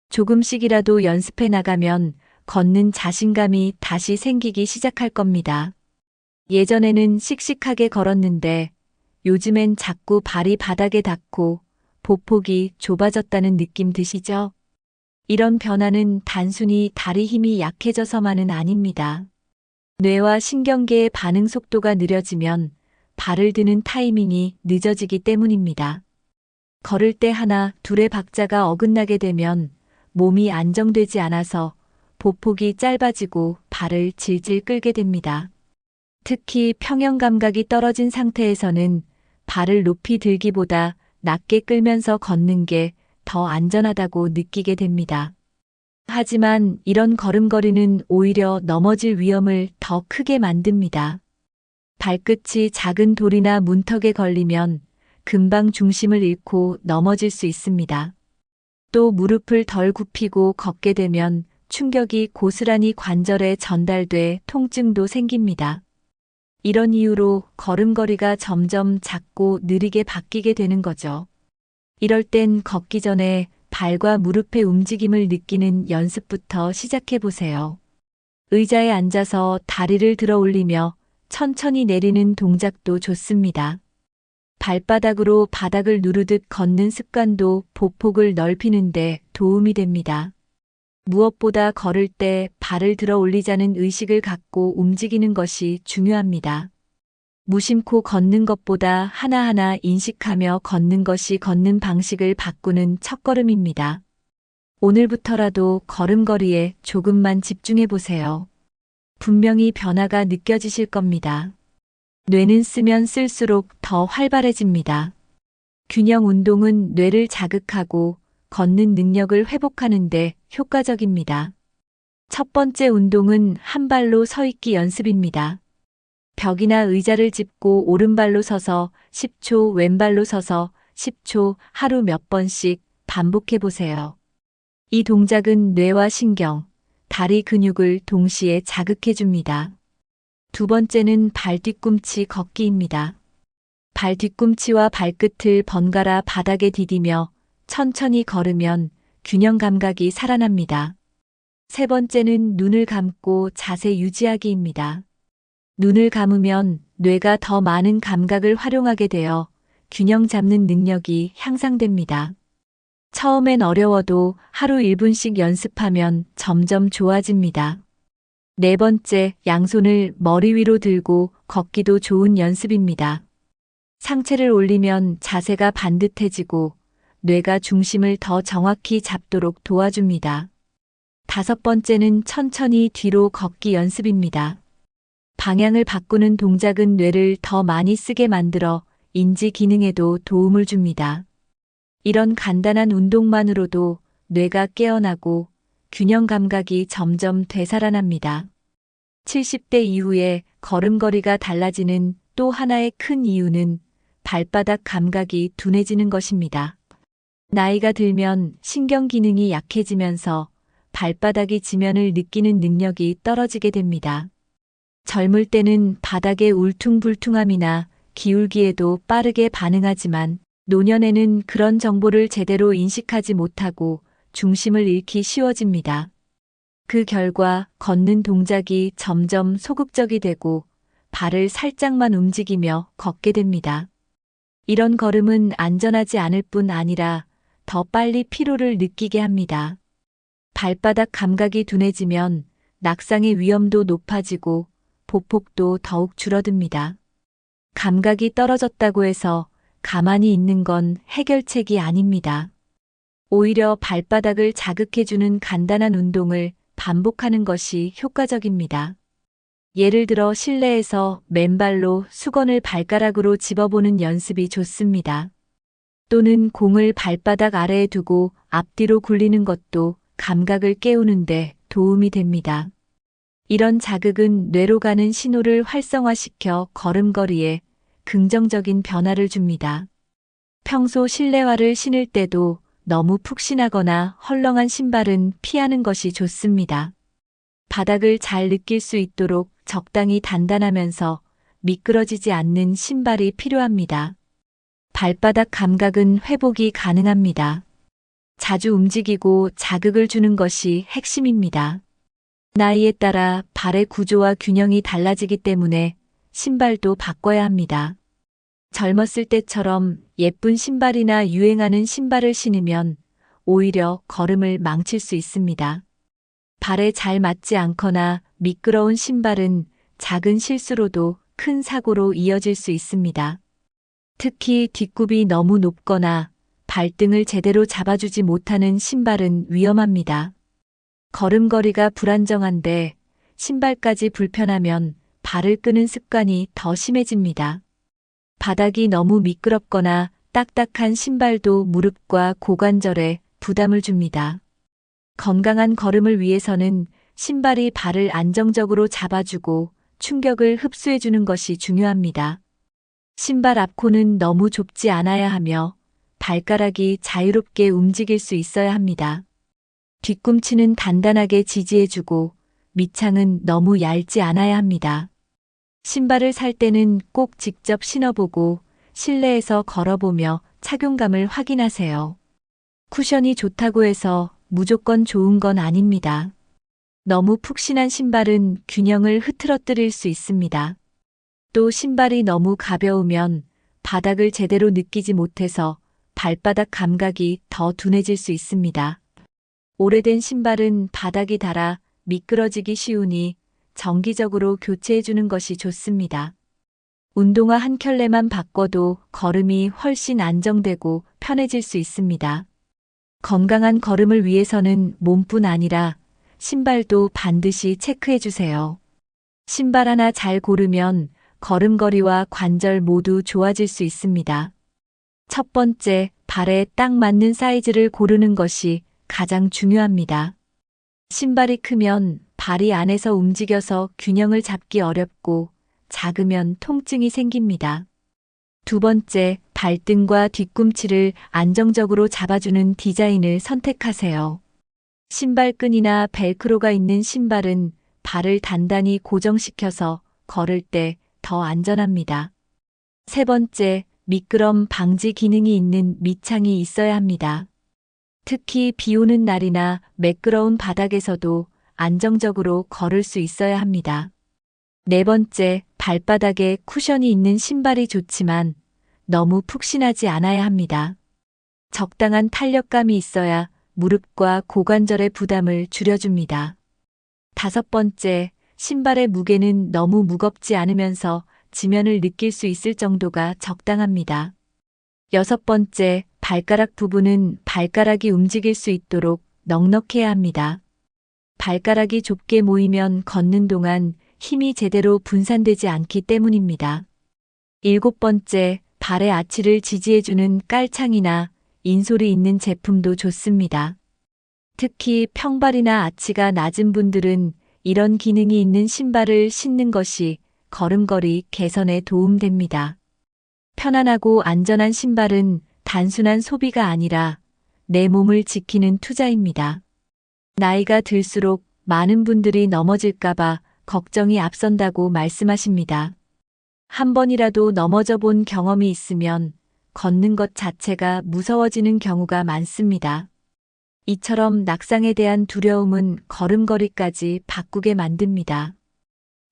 조금씩이라도 연습해 나가면 걷는 자신감이 다시 생기기 시작할 겁니다. 예전에는 씩씩하게 걸었는데 요즘엔 자꾸 발이 바닥에 닿고 보폭이 좁아졌다는 느낌 드시죠? 이런 변화는 단순히 다리 힘이 약해져서만은 아닙니다. 뇌와 신경계의 반응 속도가 느려지면 발을 드는 타이밍이 늦어지기 때문입니다. 걸을 때 하나, 둘의 박자가 어긋나게 되면 몸이 안정되지 않아서 보폭이 짧아지고 발을 질질 끌게 됩니다. 특히 평형 감각이 떨어진 상태에서는 발을 높이 들기보다 낮게 끌면서 걷는 게 더 안전하다고 느끼게 됩니다. 하지만 이런 걸음걸이는 오히려 넘어질 위험을 더 크게 만듭니다. 발끝이 작은 돌이나 문턱에 걸리면 금방 중심을 잃고 넘어질 수 있습니다. 또 무릎을 덜 굽히고 걷게 되면 충격이 고스란히 관절에 전달돼 통증도 생깁니다. 이런 이유로 걸음걸이가 점점 작고 느리게 바뀌게 되는 거죠. 이럴 땐 걷기 전에 발과 무릎의 움직임을 느끼는 연습부터 시작해 보세요. 의자에 앉아서 다리를 들어 올리며 천천히 내리는 동작도 좋습니다. 발바닥으로 바닥을 누르듯 걷는 습관도 보폭을 넓히는데 도움이 됩니다. 무엇보다 걸을 때 발을 들어 올리자는 의식을 갖고 움직이는 것이 중요합니다. 무심코 걷는 것보다 하나하나 인식하며 걷는 것이 걷는 방식을 바꾸는 첫걸음입니다. 오늘부터라도 걸음걸이에 조금만 집중해 보세요. 분명히 변화가 느껴지실 겁니다. 뇌는 쓰면 쓸수록 더 활발해집니다. 균형 운동은 뇌를 자극하고 걷는 능력을 회복하는데 효과적입니다. 첫 번째 운동은 한 발로 서 있기 연습입니다. 벽이나 의자를 짚고 오른발로 서서 10초, 왼발로 서서 10초 하루 몇 번씩 반복해 보세요. 이 동작은 뇌와 신경, 다리 근육을 동시에 자극해 줍니다. 두 번째는 발 뒤꿈치 걷기입니다. 발 뒤꿈치와 발끝을 번갈아 바닥에 디디며 천천히 걸으면 균형 감각이 살아납니다. 세 번째는 눈을 감고 자세 유지하기입니다. 눈을 감으면 뇌가 더 많은 감각을 활용하게 되어 균형 잡는 능력이 향상됩니다. 처음엔 어려워도 하루 1분씩 연습하면 점점 좋아집니다. 네 번째, 양손을 머리 위로 들고 걷기도 좋은 연습입니다. 상체를 올리면 자세가 반듯해지고 뇌가 중심을 더 정확히 잡도록 도와줍니다. 다섯 번째는 천천히 뒤로 걷기 연습입니다. 방향을 바꾸는 동작은 뇌를 더 많이 쓰게 만들어 인지 기능에도 도움을 줍니다. 이런 간단한 운동만으로도 뇌가 깨어나고 균형 감각이 점점 되살아납니다. 70대 이후에 걸음걸이가 달라지는 또 하나의 큰 이유는 발바닥 감각이 둔해지는 것입니다. 나이가 들면 신경 기능이 약해지면서 발바닥이 지면을 느끼는 능력이 떨어지게 됩니다. 젊을 때는 바닥의 울퉁불퉁함이나 기울기에도 빠르게 반응하지만 노년에는 그런 정보를 제대로 인식하지 못하고 중심을 잃기 쉬워집니다. 그 결과 걷는 동작이 점점 소극적이 되고 발을 살짝만 움직이며 걷게 됩니다. 이런 걸음은 안전하지 않을 뿐 아니라 더 빨리 피로를 느끼게 합니다. 발바닥 감각이 둔해지면 낙상의 위험도 높아지고 보폭도 더욱 줄어듭니다. 감각이 떨어졌다고 해서 가만히 있는 건 해결책이 아닙니다. 오히려 발바닥을 자극해주는 간단한 운동을 반복하는 것이 효과적입니다. 예를 들어 실내에서 맨발로 수건을 발가락으로 집어보는 연습이 좋습니다. 또는 공을 발바닥 아래에 두고 앞뒤로 굴리는 것도 감각을 깨우는데 도움이 됩니다. 이런 자극은 뇌로 가는 신호를 활성화시켜 걸음걸이에 긍정적인 변화를 줍니다. 평소 실내화를 신을 때도 너무 푹신하거나 헐렁한 신발은 피하는 것이 좋습니다. 바닥을 잘 느낄 수 있도록 적당히 단단하면서 미끄러지지 않는 신발이 필요합니다. 발바닥 감각은 회복이 가능합니다. 자주 움직이고 자극을 주는 것이 핵심입니다. 나이에 따라 발의 구조와 균형이 달라지기 때문에 신발도 바꿔야 합니다. 젊었을 때처럼 예쁜 신발이나 유행하는 신발을 신으면 오히려 걸음을 망칠 수 있습니다. 발에 잘 맞지 않거나 미끄러운 신발은 작은 실수로도 큰 사고로 이어질 수 있습니다. 특히 뒷굽이 너무 높거나 발등을 제대로 잡아주지 못하는 신발은 위험합니다. 걸음걸이가 불안정한데 신발까지 불편하면 발을 끄는 습관이 더 심해집니다. 바닥이 너무 미끄럽거나 딱딱한 신발도 무릎과 고관절에 부담을 줍니다. 건강한 걸음을 위해서는 신발이 발을 안정적으로 잡아주고 충격을 흡수해주는 것이 중요합니다. 신발 앞코는 너무 좁지 않아야 하며 발가락이 자유롭게 움직일 수 있어야 합니다. 뒤꿈치는 단단하게 지지해주고 밑창은 너무 얇지 않아야 합니다. 신발을 살 때는 꼭 직접 신어보고 실내에서 걸어보며 착용감을 확인하세요. 쿠션이 좋다고 해서 무조건 좋은 건 아닙니다. 너무 푹신한 신발은 균형을 흐트러뜨릴 수 있습니다. 또 신발이 너무 가벼우면 바닥을 제대로 느끼지 못해서 발바닥 감각이 더 둔해질 수 있습니다. 오래된 신발은 바닥이 닳아 미끄러지기 쉬우니 정기적으로 교체해주는 것이 좋습니다. 운동화 한 켤레만 바꿔도 걸음이 훨씬 안정되고 편해질 수 있습니다. 건강한 걸음을 위해서는 몸뿐 아니라 신발도 반드시 체크해주세요. 신발 하나 잘 고르면 걸음걸이와 관절 모두 좋아질 수 있습니다. 첫 번째, 발에 딱 맞는 사이즈를 고르는 것이 가장 중요합니다. 신발이 크면 발이 안에서 움직여서 균형을 잡기 어렵고 작으면 통증이 생깁니다. 두 번째, 발등과 뒤꿈치를 안정적으로 잡아주는 디자인을 선택하세요. 신발끈이나 벨크로가 있는 신발은 발을 단단히 고정시켜서 걸을 때 더 안전합니다. 세 번째, 미끄럼 방지 기능이 있는 밑창이 있어야 합니다. 특히 비 오는 날이나 매끄러운 바닥에서도 안정적으로 걸을 수 있어야 합니다. 네 번째, 발바닥에 쿠션이 있는 신발이 좋지만 너무 푹신하지 않아야 합니다. 적당한 탄력감이 있어야 무릎과 고관절의 부담을 줄여줍니다. 다섯 번째, 신발의 무게는 너무 무겁지 않으면서 지면을 느낄 수 있을 정도가 적당합니다. 여섯 번째, 발가락 부분은 발가락이 움직일 수 있도록 넉넉해야 합니다. 발가락이 좁게 모이면 걷는 동안 힘이 제대로 분산되지 않기 때문입니다. 일곱 번째, 발의 아치를 지지해주는 깔창이나 인솔이 있는 제품도 좋습니다. 특히 평발이나 아치가 낮은 분들은 이런 기능이 있는 신발을 신는 것이 걸음걸이 개선에 도움됩니다. 편안하고 안전한 신발은 단순한 소비가 아니라 내 몸을 지키는 투자입니다. 나이가 들수록 많은 분들이 넘어질까봐 걱정이 앞선다고 말씀하십니다. 한 번이라도 넘어져 본 경험이 있으면 걷는 것 자체가 무서워지는 경우가 많습니다. 이처럼 낙상에 대한 두려움은 걸음걸이까지 바꾸게 만듭니다.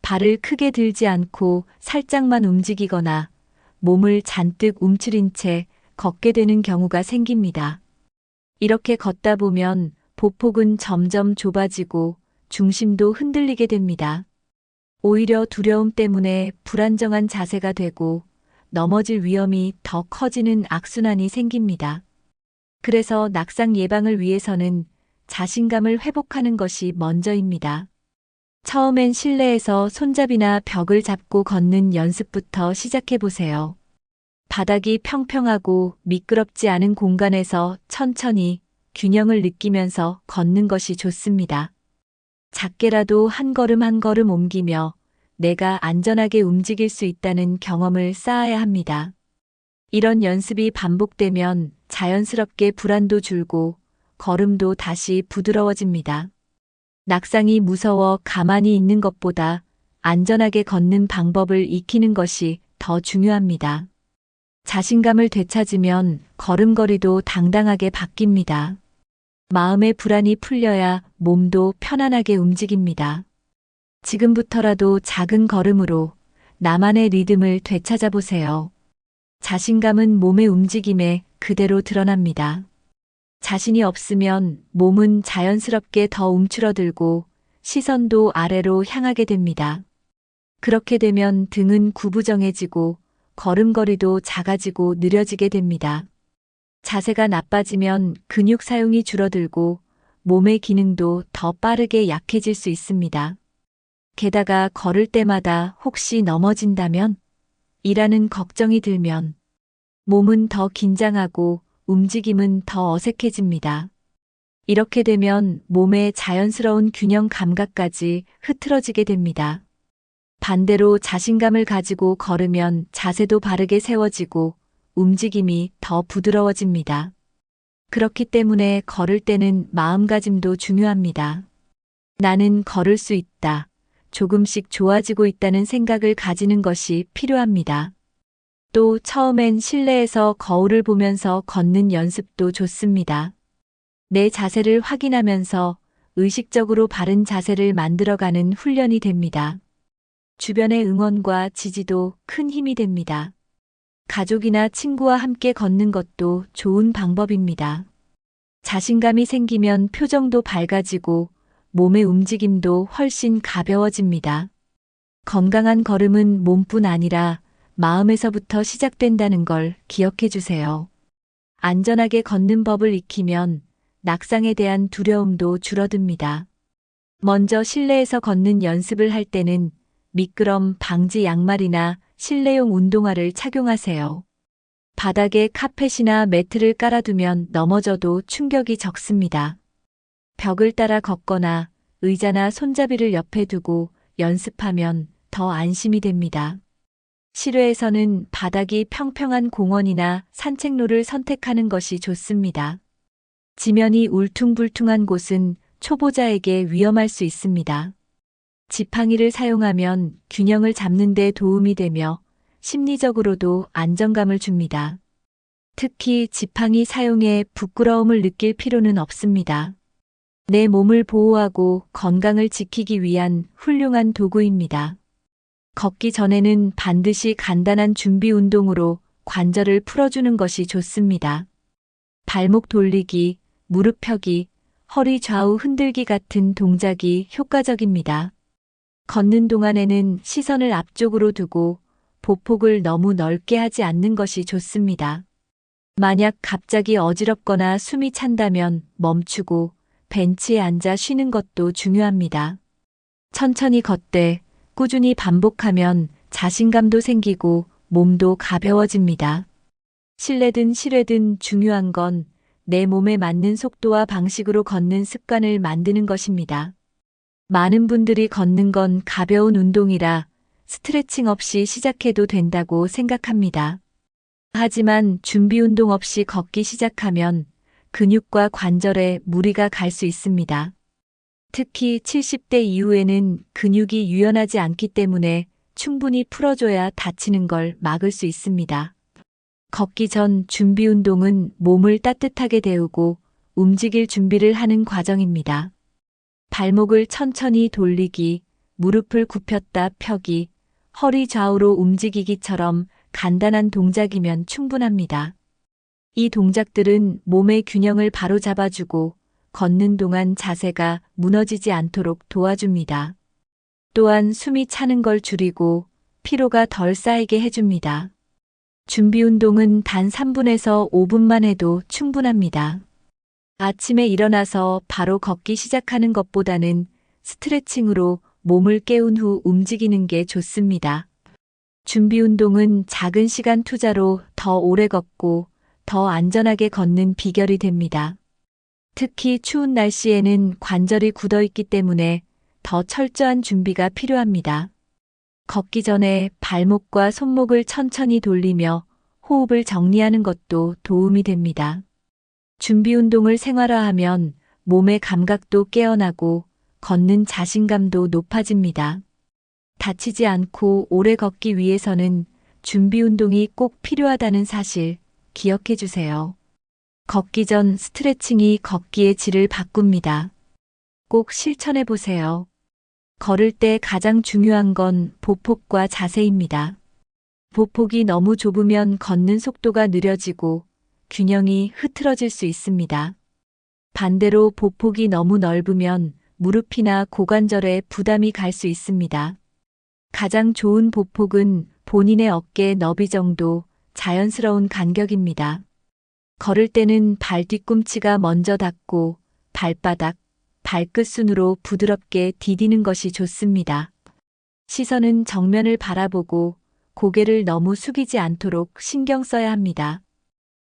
발을 크게 들지 않고 살짝만 움직이거나 몸을 잔뜩 움츠린 채 걷게 되는 경우가 생깁니다. 이렇게 걷다 보면 보폭은 점점 좁아지고 중심도 흔들리게 됩니다. 오히려 두려움 때문에 불안정한 자세가 되고 넘어질 위험이 더 커지는 악순환이 생깁니다. 그래서 낙상 예방을 위해서는 자신감을 회복하는 것이 먼저입니다. 처음엔 실내에서 손잡이나 벽을 잡고 걷는 연습부터 시작해 보세요. 바닥이 평평하고 미끄럽지 않은 공간에서 천천히 균형을 느끼면서 걷는 것이 좋습니다. 작게라도 한 걸음 한 걸음 옮기며 내가 안전하게 움직일 수 있다는 경험을 쌓아야 합니다. 이런 연습이 반복되면 자연스럽게 불안도 줄고 걸음도 다시 부드러워집니다. 낙상이 무서워 가만히 있는 것보다 안전하게 걷는 방법을 익히는 것이 더 중요합니다. 자신감을 되찾으면 걸음걸이도 당당하게 바뀝니다. 마음의 불안이 풀려야 몸도 편안하게 움직입니다. 지금부터라도 작은 걸음으로 나만의 리듬을 되찾아 보세요. 자신감은 몸의 움직임에 그대로 드러납니다. 자신이 없으면 몸은 자연스럽게 더 움츠러들고 시선도 아래로 향하게 됩니다. 그렇게 되면 등은 구부정해지고 걸음걸이도 작아지고 느려지게 됩니다. 자세가 나빠지면 근육 사용이 줄어들고 몸의 기능도 더 빠르게 약해질 수 있습니다. 게다가 걸을 때마다 혹시 넘어진다면? 이라는 걱정이 들면 몸은 더 긴장하고 움직임은 더 어색해집니다. 이렇게 되면 몸의 자연스러운 균형 감각까지 흐트러지게 됩니다. 반대로 자신감을 가지고 걸으면 자세도 바르게 세워지고 움직임이 더 부드러워집니다. 그렇기 때문에 걸을 때는 마음가짐도 중요합니다. 나는 걸을 수 있다. 조금씩 좋아지고 있다는 생각을 가지는 것이 필요합니다. 또 처음엔 실내에서 거울을 보면서 걷는 연습도 좋습니다. 내 자세를 확인하면서 의식적으로 바른 자세를 만들어가는 훈련이 됩니다. 주변의 응원과 지지도 큰 힘이 됩니다. 가족이나 친구와 함께 걷는 것도 좋은 방법입니다. 자신감이 생기면 표정도 밝아지고 몸의 움직임도 훨씬 가벼워집니다. 건강한 걸음은 몸뿐 아니라 마음에서부터 시작된다는 걸 기억해 주세요. 안전하게 걷는 법을 익히면 낙상에 대한 두려움도 줄어듭니다. 먼저 실내에서 걷는 연습을 할 때는 미끄럼 방지 양말이나 실내용 운동화를 착용하세요. 바닥에 카펫이나 매트를 깔아두면 넘어져도 충격이 적습니다. 벽을 따라 걷거나 의자나 손잡이를 옆에 두고 연습하면 더 안심이 됩니다. 실외에서는 바닥이 평평한 공원이나 산책로를 선택하는 것이 좋습니다. 지면이 울퉁불퉁한 곳은 초보자에게 위험할 수 있습니다. 지팡이를 사용하면 균형을 잡는 데 도움이 되며 심리적으로도 안정감을 줍니다. 특히 지팡이 사용에 부끄러움을 느낄 필요는 없습니다. 내 몸을 보호하고 건강을 지키기 위한 훌륭한 도구입니다. 걷기 전에는 반드시 간단한 준비 운동으로 관절을 풀어주는 것이 좋습니다. 발목 돌리기, 무릎 펴기, 허리 좌우 흔들기 같은 동작이 효과적입니다. 걷는 동안에는 시선을 앞쪽으로 두고 보폭을 너무 넓게 하지 않는 것이 좋습니다. 만약 갑자기 어지럽거나 숨이 찬다면 멈추고 벤치에 앉아 쉬는 것도 중요합니다. 천천히 걷되 꾸준히 반복하면 자신감도 생기고 몸도 가벼워집니다. 실내든 실외든 중요한 건 내 몸에 맞는 속도와 방식으로 걷는 습관을 만드는 것입니다. 많은 분들이 걷는 건 가벼운 운동이라 스트레칭 없이 시작해도 된다고 생각합니다. 하지만 준비 운동 없이 걷기 시작하면 근육과 관절에 무리가 갈 수 있습니다. 특히 70대 이후에는 근육이 유연하지 않기 때문에 충분히 풀어줘야 다치는 걸 막을 수 있습니다. 걷기 전 준비 운동은 몸을 따뜻하게 데우고 움직일 준비를 하는 과정입니다. 발목을 천천히 돌리기, 무릎을 굽혔다 펴기, 허리 좌우로 움직이기처럼 간단한 동작이면 충분합니다. 이 동작들은 몸의 균형을 바로 잡아주고 걷는 동안 자세가 무너지지 않도록 도와줍니다. 또한 숨이 차는 걸 줄이고 피로가 덜 쌓이게 해줍니다. 준비 운동은 단 3분에서 5분만 해도 충분합니다. 아침에 일어나서 바로 걷기 시작하는 것보다는 스트레칭으로 몸을 깨운 후 움직이는 게 좋습니다. 준비 운동은 작은 시간 투자로 더 오래 걷고 더 안전하게 걷는 비결이 됩니다. 특히 추운 날씨에는 관절이 굳어 있기 때문에 더 철저한 준비가 필요합니다. 걷기 전에 발목과 손목을 천천히 돌리며 호흡을 정리하는 것도 도움이 됩니다. 준비 운동을 생활화하면 몸의 감각도 깨어나고 걷는 자신감도 높아집니다. 다치지 않고 오래 걷기 위해서는 준비 운동이 꼭 필요하다는 사실 기억해 주세요. 걷기 전 스트레칭이 걷기의 질을 바꿉니다. 꼭 실천해 보세요. 걸을 때 가장 중요한 건 보폭과 자세입니다. 보폭이 너무 좁으면 걷는 속도가 느려지고 균형이 흐트러질 수 있습니다. 반대로 보폭이 너무 넓으면 무릎이나 고관절에 부담이 갈 수 있습니다. 가장 좋은 보폭은 본인의 어깨 너비 정도 자연스러운 간격입니다. 걸을 때는 발 뒤꿈치가 먼저 닿고 발바닥, 발끝 순으로 부드럽게 디디는 것이 좋습니다. 시선은 정면을 바라보고 고개를 너무 숙이지 않도록 신경 써야 합니다.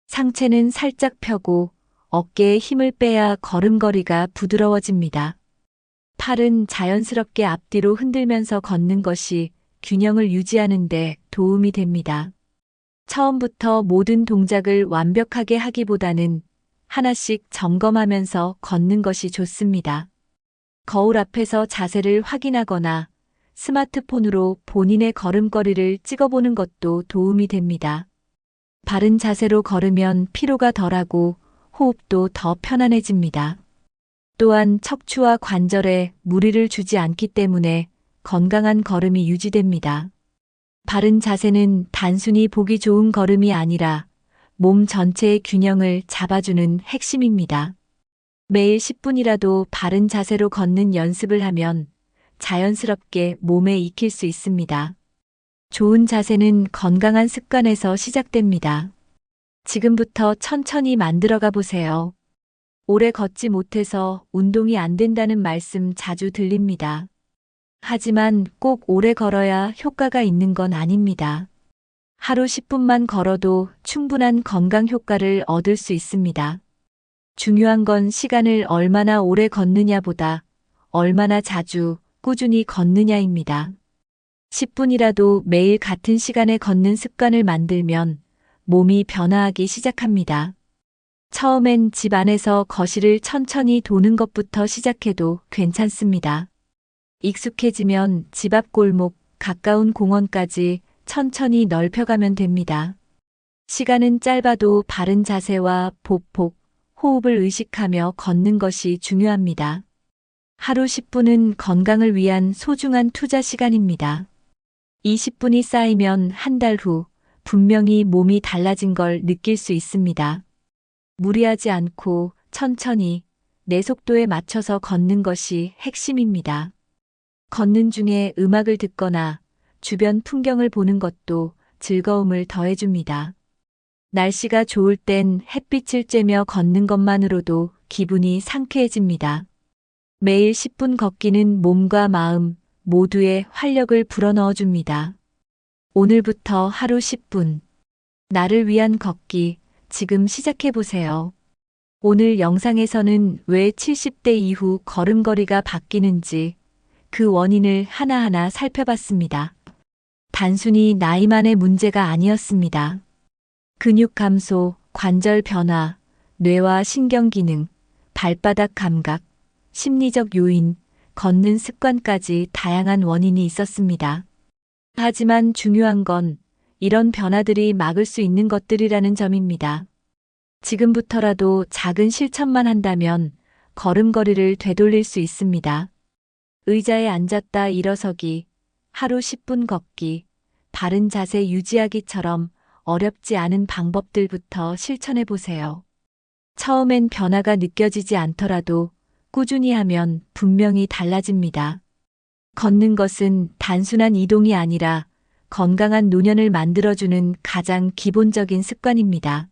상체는 살짝 펴고 어깨에 힘을 빼야 걸음걸이가 부드러워집니다. 팔은 자연스럽게 앞뒤로 흔들면서 걷는 것이 균형을 유지하는 데 도움이 됩니다. 처음부터 모든 동작을 완벽하게 하기보다는 하나씩 점검하면서 걷는 것이 좋습니다. 거울 앞에서 자세를 확인하거나 스마트폰으로 본인의 걸음걸이를 찍어보는 것도 도움이 됩니다. 바른 자세로 걸으면 피로가 덜하고 호흡도 더 편안해집니다. 또한 척추와 관절에 무리를 주지 않기 때문에 건강한 걸음이 유지됩니다. 바른 자세는 단순히 보기 좋은 걸음이 아니라 몸 전체의 균형을 잡아주는 핵심입니다. 매일 10분이라도 바른 자세로 걷는 연습을 하면 자연스럽게 몸에 익힐 수 있습니다. 좋은 자세는 건강한 습관에서 시작됩니다. 지금부터 천천히 만들어가 보세요. 오래 걷지 못해서 운동이 안 된다는 말씀 자주 들립니다. 하지만 꼭 오래 걸어야 효과가 있는 건 아닙니다. 하루 10분만 걸어도 충분한 건강 효과를 얻을 수 있습니다. 중요한 건 시간을 얼마나 오래 걷느냐보다 얼마나 자주 꾸준히 걷느냐입니다. 10분이라도 매일 같은 시간에 걷는 습관을 만들면 몸이 변화하기 시작합니다. 처음엔 집 안에서 거실을 천천히 도는 것부터 시작해도 괜찮습니다. 익숙해지면 집 앞 골목, 가까운 공원까지 천천히 넓혀가면 됩니다. 시간은 짧아도 바른 자세와 보폭, 호흡을 의식하며 걷는 것이 중요합니다. 하루 10분은 건강을 위한 소중한 투자 시간입니다. 20분이 쌓이면 한 달 후 분명히 몸이 달라진 걸 느낄 수 있습니다. 무리하지 않고 천천히 내 속도에 맞춰서 걷는 것이 핵심입니다. 걷는 중에 음악을 듣거나 주변 풍경을 보는 것도 즐거움을 더해줍니다. 날씨가 좋을 땐 햇빛을 쬐며 걷는 것만으로도 기분이 상쾌해집니다. 매일 10분 걷기는 몸과 마음 모두에 활력을 불어넣어줍니다. 오늘부터 하루 10분. 나를 위한 걷기, 지금 시작해보세요. 오늘 영상에서는 왜 70대 이후 걸음걸이가 바뀌는지 그 원인을 하나하나 살펴봤습니다. 단순히 나이만의 문제가 아니었습니다. 근육 감소, 관절 변화, 뇌와 신경 기능, 발바닥 감각, 심리적 요인, 걷는 습관까지 다양한 원인이 있었습니다. 하지만 중요한 건 이런 변화들이 막을 수 있는 것들이라는 점입니다. 지금부터라도 작은 실천만 한다면 걸음걸이를 되돌릴 수 있습니다. 의자에 앉았다 일어서기, 하루 10분 걷기, 바른 자세 유지하기처럼 어렵지 않은 방법들부터 실천해 보세요. 처음엔 변화가 느껴지지 않더라도 꾸준히 하면 분명히 달라집니다. 걷는 것은 단순한 이동이 아니라 건강한 노년을 만들어주는 가장 기본적인 습관입니다.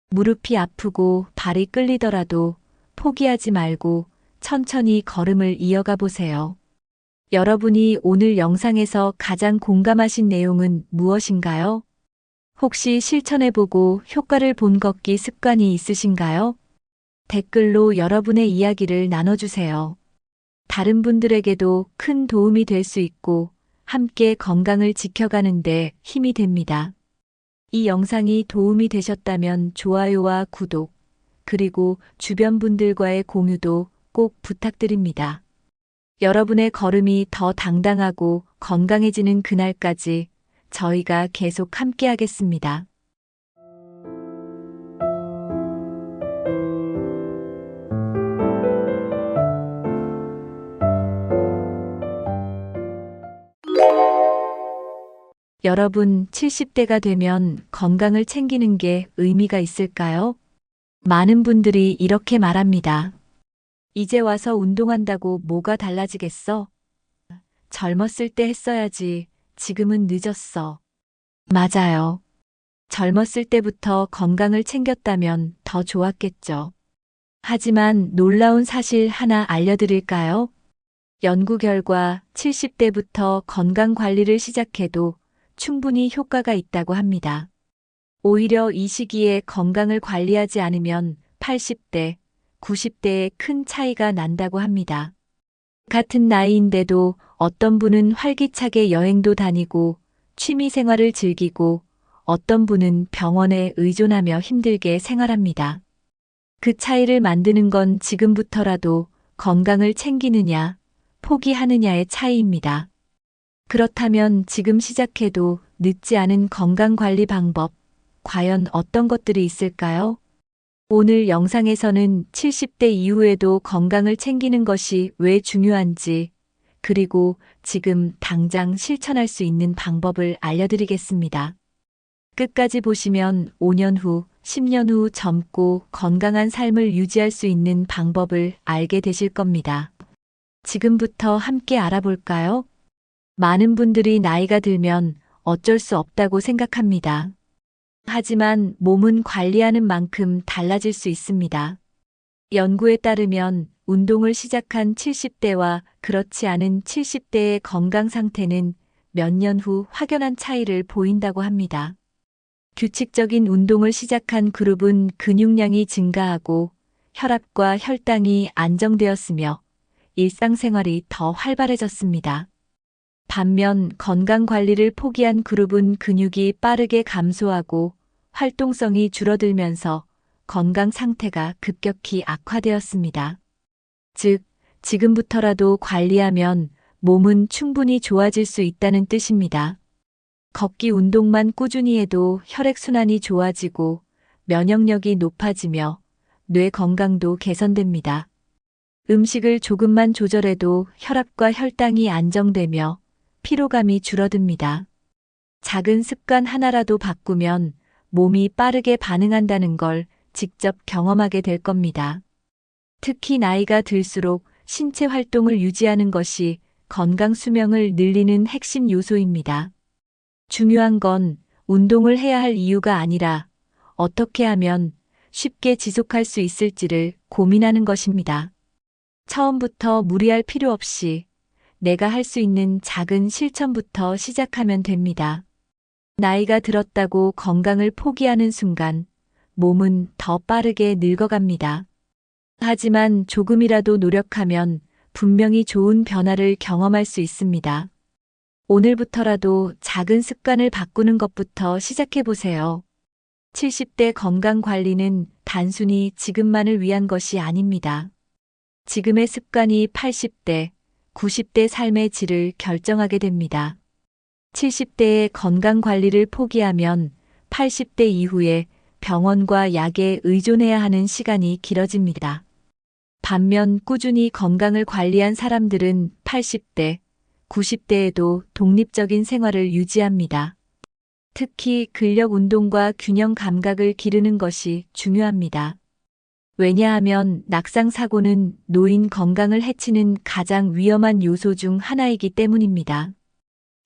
무릎이 아프고 발이 끌리더라도 포기하지 말고 천천히 걸음을 이어가 보세요. 여러분이 오늘 영상에서 가장 공감하신 내용은 무엇인가요? 혹시 실천해보고 효과를 본 걷기 습관이 있으신가요? 댓글로 여러분의 이야기를 나눠주세요. 다른 분들에게도 큰 도움이 될 수 있고 함께 건강을 지켜가는데 힘이 됩니다. 이 영상이 도움이 되셨다면 좋아요와 구독, 그리고 주변 분들과의 공유도 꼭 부탁드립니다. 여러분의 걸음이 더 당당하고 건강해지는 그날까지 저희가 계속 함께하겠습니다. 여러분, 70대가 되면 건강을 챙기는 게 의미가 있을까요? 많은 분들이 이렇게 말합니다. 이제 와서 운동한다고 뭐가 달라지겠어? 젊었을 때 했어야지. 지금은 늦었어. 맞아요. 젊었을 때부터 건강을 챙겼다면 더 좋았겠죠. 하지만 놀라운 사실 하나 알려드릴까요? 연구 결과 70대부터 건강 관리를 시작해도 충분히 효과가 있다고 합니다. 오히려 이 시기에 건강을 관리하지 않으면 80대, 90대에 큰 차이가 난다고 합니다. 같은 나이인데도 어떤 분은 활기차게 여행도 다니고 취미 생활을 즐기고 어떤 분은 병원에 의존하며 힘들게 생활합니다. 그 차이를 만드는 건 지금부터라도 건강을 챙기느냐, 포기하느냐의 차이입니다. 그렇다면 지금 시작해도 늦지 않은 건강관리 방법, 과연 어떤 것들이 있을까요? 오늘 영상에서는 70대 이후에도 건강을 챙기는 것이 왜 중요한지, 그리고 지금 당장 실천할 수 있는 방법을 알려드리겠습니다. 끝까지 보시면 5년 후, 10년 후 젊고 건강한 삶을 유지할 수 있는 방법을 알게 되실 겁니다. 지금부터 함께 알아볼까요? 많은 분들이 나이가 들면 어쩔 수 없다고 생각합니다. 하지만 몸은 관리하는 만큼 달라질 수 있습니다. 연구에 따르면 운동을 시작한 70대와 그렇지 않은 70대의 건강 상태는 몇 년 후 확연한 차이를 보인다고 합니다. 규칙적인 운동을 시작한 그룹은 근육량이 증가하고 혈압과 혈당이 안정되었으며 일상생활이 더 활발해졌습니다. 반면 건강 관리를 포기한 그룹은 근육이 빠르게 감소하고 활동성이 줄어들면서 건강 상태가 급격히 악화되었습니다. 즉, 지금부터라도 관리하면 몸은 충분히 좋아질 수 있다는 뜻입니다. 걷기 운동만 꾸준히 해도 혈액순환이 좋아지고 면역력이 높아지며 뇌 건강도 개선됩니다. 음식을 조금만 조절해도 혈압과 혈당이 안정되며 피로감이 줄어듭니다. 작은 습관 하나라도 바꾸면 몸이 빠르게 반응한다는 걸 직접 경험하게 될 겁니다. 특히 나이가 들수록 신체 활동을 유지하는 것이 건강 수명을 늘리는 핵심 요소입니다. 중요한 건 운동을 해야 할 이유가 아니라 어떻게 하면 쉽게 지속할 수 있을지를 고민하는 것입니다. 처음부터 무리할 필요 없이 내가 할 수 있는 작은 실천부터 시작하면 됩니다. 나이가 들었다고 건강을 포기하는 순간 몸은 더 빠르게 늙어갑니다. 하지만 조금이라도 노력하면 분명히 좋은 변화를 경험할 수 있습니다. 오늘부터라도 작은 습관을 바꾸는 것부터 시작해보세요. 70대 건강 관리는 단순히 지금만을 위한 것이 아닙니다. 지금의 습관이 80대, 90대 삶의 질을 결정하게 됩니다. 70대의 건강 관리를 포기하면 80대 이후에 병원과 약에 의존해야 하는 시간이 길어집니다. 반면 꾸준히 건강을 관리한 사람들은 80대, 90대에도 독립적인 생활을 유지합니다. 특히 근력 운동과 균형 감각을 기르는 것이 중요합니다. 왜냐하면 낙상 사고는 노인 건강을 해치는 가장 위험한 요소 중 하나이기 때문입니다.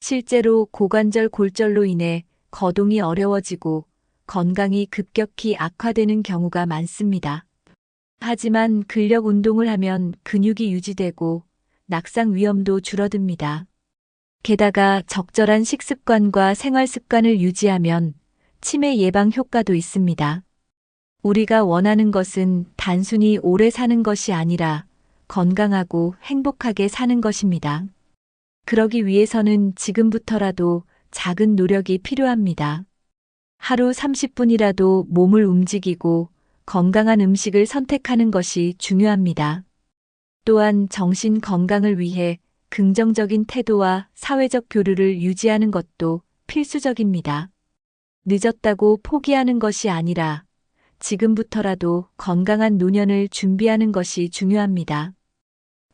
실제로 고관절 골절로 인해 거동이 어려워지고 건강이 급격히 악화되는 경우가 많습니다. 하지만 근력 운동을 하면 근육이 유지되고 낙상 위험도 줄어듭니다. 게다가 적절한 식습관과 생활 습관을 유지하면 치매 예방 효과도 있습니다. 우리가 원하는 것은 단순히 오래 사는 것이 아니라 건강하고 행복하게 사는 것입니다. 그러기 위해서는 지금부터라도 작은 노력이 필요합니다. 하루 30분이라도 몸을 움직이고 건강한 음식을 선택하는 것이 중요합니다. 또한 정신 건강을 위해 긍정적인 태도와 사회적 교류를 유지하는 것도 필수적입니다. 늦었다고 포기하는 것이 아니라 지금부터라도 건강한 노년을 준비하는 것이 중요합니다.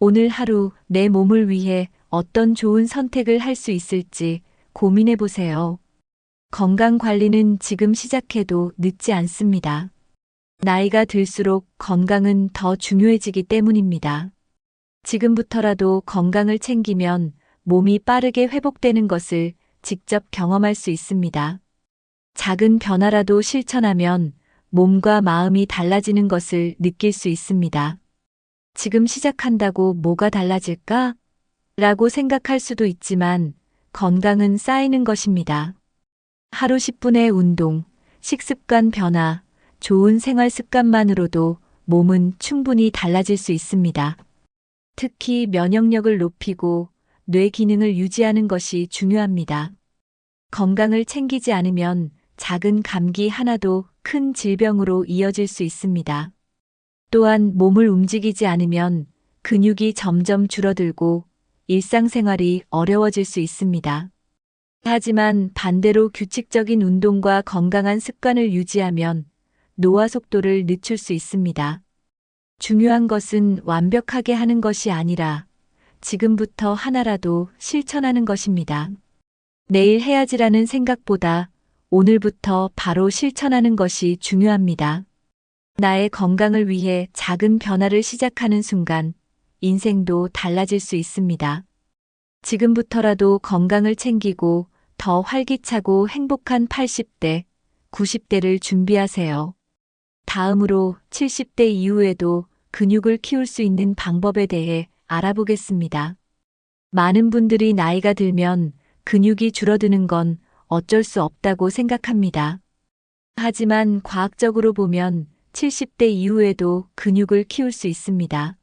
오늘 하루 내 몸을 위해 어떤 좋은 선택을 할 수 있을지 고민해 보세요. 건강 관리는 지금 시작해도 늦지 않습니다. 나이가 들수록 건강은 더 중요해지기 때문입니다. 지금부터라도 건강을 챙기면 몸이 빠르게 회복되는 것을 직접 경험할 수 있습니다. 작은 변화라도 실천하면 몸과 마음이 달라지는 것을 느낄 수 있습니다. 지금 시작한다고 뭐가 달라질까? 라고 생각할 수도 있지만 건강은 쌓이는 것입니다. 하루 10분의 운동, 식습관 변화, 좋은 생활 습관만으로도 몸은 충분히 달라질 수 있습니다. 특히 면역력을 높이고 뇌 기능을 유지하는 것이 중요합니다. 건강을 챙기지 않으면 작은 감기 하나도 큰 질병으로 이어질 수 있습니다. 또한 몸을 움직이지 않으면 근육이 점점 줄어들고 일상생활이 어려워질 수 있습니다. 하지만 반대로 규칙적인 운동과 건강한 습관을 유지하면 노화 속도를 늦출 수 있습니다. 중요한 것은 완벽하게 하는 것이 아니라 지금부터 하나라도 실천하는 것입니다. 내일 해야지라는 생각보다 오늘부터 바로 실천하는 것이 중요합니다. 나의 건강을 위해 작은 변화를 시작하는 순간 인생도 달라질 수 있습니다. 지금부터라도 건강을 챙기고 더 활기차고 행복한 80대, 90대를 준비하세요. 다음으로 70대 이후에도 근육을 키울 수 있는 방법에 대해 알아보겠습니다. 많은 분들이 나이가 들면 근육이 줄어드는 건 어쩔 수 없다고 생각합니다. 하지만 과학적으로 보면 70대 이후에도 근육을 키울 수 있습니다.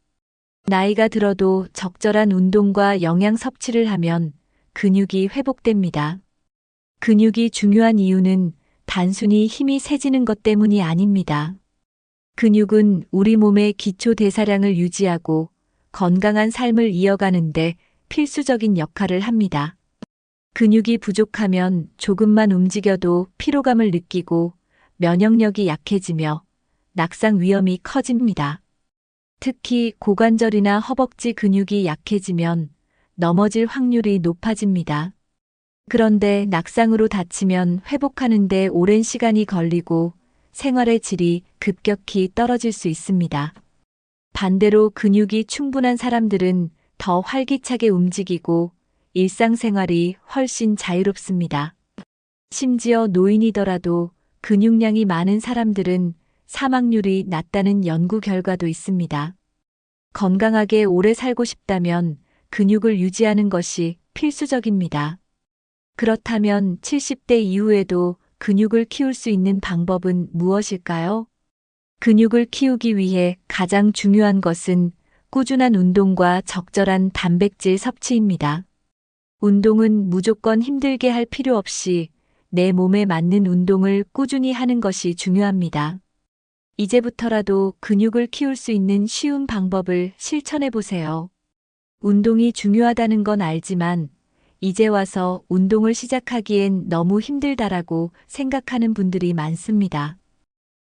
나이가 들어도 적절한 운동과 영양 섭취를 하면 근육이 회복됩니다. 근육이 중요한 이유는 단순히 힘이 세지는 것 때문이 아닙니다. 근육은 우리 몸의 기초 대사량을 유지하고 건강한 삶을 이어가는데 필수적인 역할을 합니다. 근육이 부족하면 조금만 움직여도 피로감을 느끼고 면역력이 약해지며 낙상 위험이 커집니다. 특히 고관절이나 허벅지 근육이 약해지면 넘어질 확률이 높아집니다. 그런데 낙상으로 다치면 회복하는 데 오랜 시간이 걸리고 생활의 질이 급격히 떨어질 수 있습니다. 반대로 근육이 충분한 사람들은 더 활기차게 움직이고 일상생활이 훨씬 자유롭습니다. 심지어 노인이더라도 근육량이 많은 사람들은 사망률이 낮다는 연구 결과도 있습니다. 건강하게 오래 살고 싶다면 근육을 유지하는 것이 필수적입니다. 그렇다면 70대 이후에도 근육을 키울 수 있는 방법은 무엇일까요? 근육을 키우기 위해 가장 중요한 것은 꾸준한 운동과 적절한 단백질 섭취입니다. 운동은 무조건 힘들게 할 필요 없이 내 몸에 맞는 운동을 꾸준히 하는 것이 중요합니다. 이제부터라도 근육을 키울 수 있는 쉬운 방법을 실천해 보세요. 운동이 중요하다는 건 알지만 이제 와서 운동을 시작하기엔 너무 힘들다라고 생각하는 분들이 많습니다.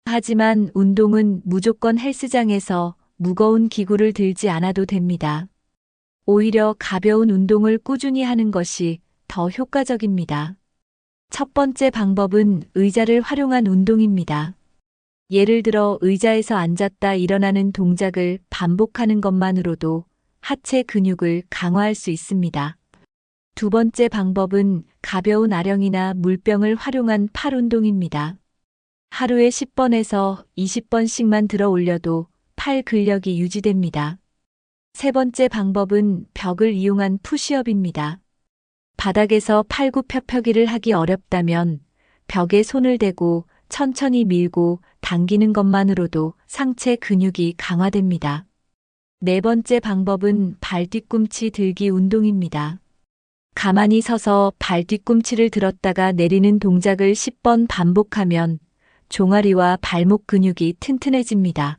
하지만 운동은 무조건 헬스장에서 무거운 기구를 들지 않아도 됩니다. 오히려 가벼운 운동을 꾸준히 하는 것이 더 효과적입니다. 첫 번째 방법은 의자를 활용한 운동입니다. 예를 들어 의자에서 앉았다 일어나는 동작을 반복하는 것만으로도 하체 근육을 강화할 수 있습니다. 두 번째 방법은 가벼운 아령이나 물병을 활용한 팔 운동입니다. 하루에 10번에서 20번씩만 들어 올려도 팔 근력이 유지됩니다. 세 번째 방법은 벽을 이용한 푸시업입니다. 바닥에서 팔굽혀펴기를 하기 어렵다면 벽에 손을 대고 천천히 밀고 당기는 것만으로도 상체 근육이 강화됩니다. 네 번째 방법은 발 뒤꿈치 들기 운동입니다. 가만히 서서 발 뒤꿈치를 들었다가 내리는 동작을 10번 반복하면 종아리와 발목 근육이 튼튼해집니다.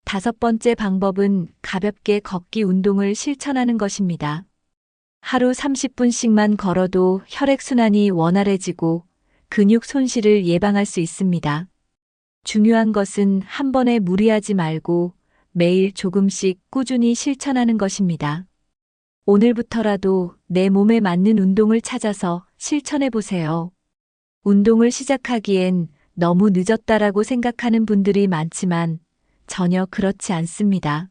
다섯 번째 방법은 가볍게 걷기 운동을 실천하는 것입니다. 하루 30분씩만 걸어도 혈액순환이 원활해지고 근육 손실을 예방할 수 있습니다. 중요한 것은 한 번에 무리하지 말고 매일 조금씩 꾸준히 실천하는 것입니다. 오늘부터라도 내 몸에 맞는 운동을 찾아서 실천해 보세요. 운동을 시작하기엔 너무 늦었다라고 생각하는 분들이 많지만 전혀 그렇지 않습니다.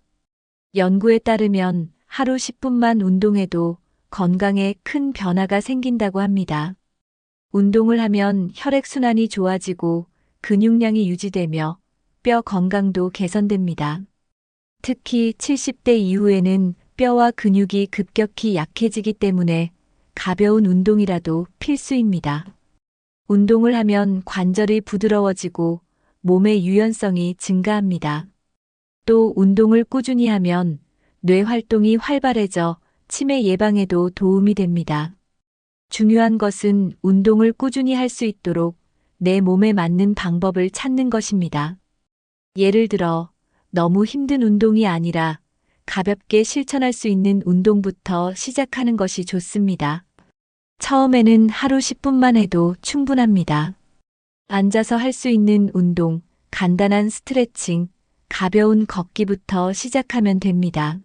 연구에 따르면 하루 10분만 운동해도 건강에 큰 변화가 생긴다고 합니다. 운동을 하면 혈액순환이 좋아지고 근육량이 유지되며 뼈 건강도 개선됩니다. 특히 70대 이후에는 뼈와 근육이 급격히 약해지기 때문에 가벼운 운동이라도 필수입니다. 운동을 하면 관절이 부드러워지고 몸의 유연성이 증가합니다. 또 운동을 꾸준히 하면 뇌 활동이 활발해져 치매 예방에도 도움이 됩니다. 중요한 것은 운동을 꾸준히 할 수 있도록 내 몸에 맞는 방법을 찾는 것입니다. 예를 들어 너무 힘든 운동이 아니라 가볍게 실천할 수 있는 운동부터 시작하는 것이 좋습니다. 처음에는 하루 10분만 해도 충분합니다. 앉아서 할 수 있는 운동, 간단한 스트레칭, 가벼운 걷기부터 시작하면 됩니다.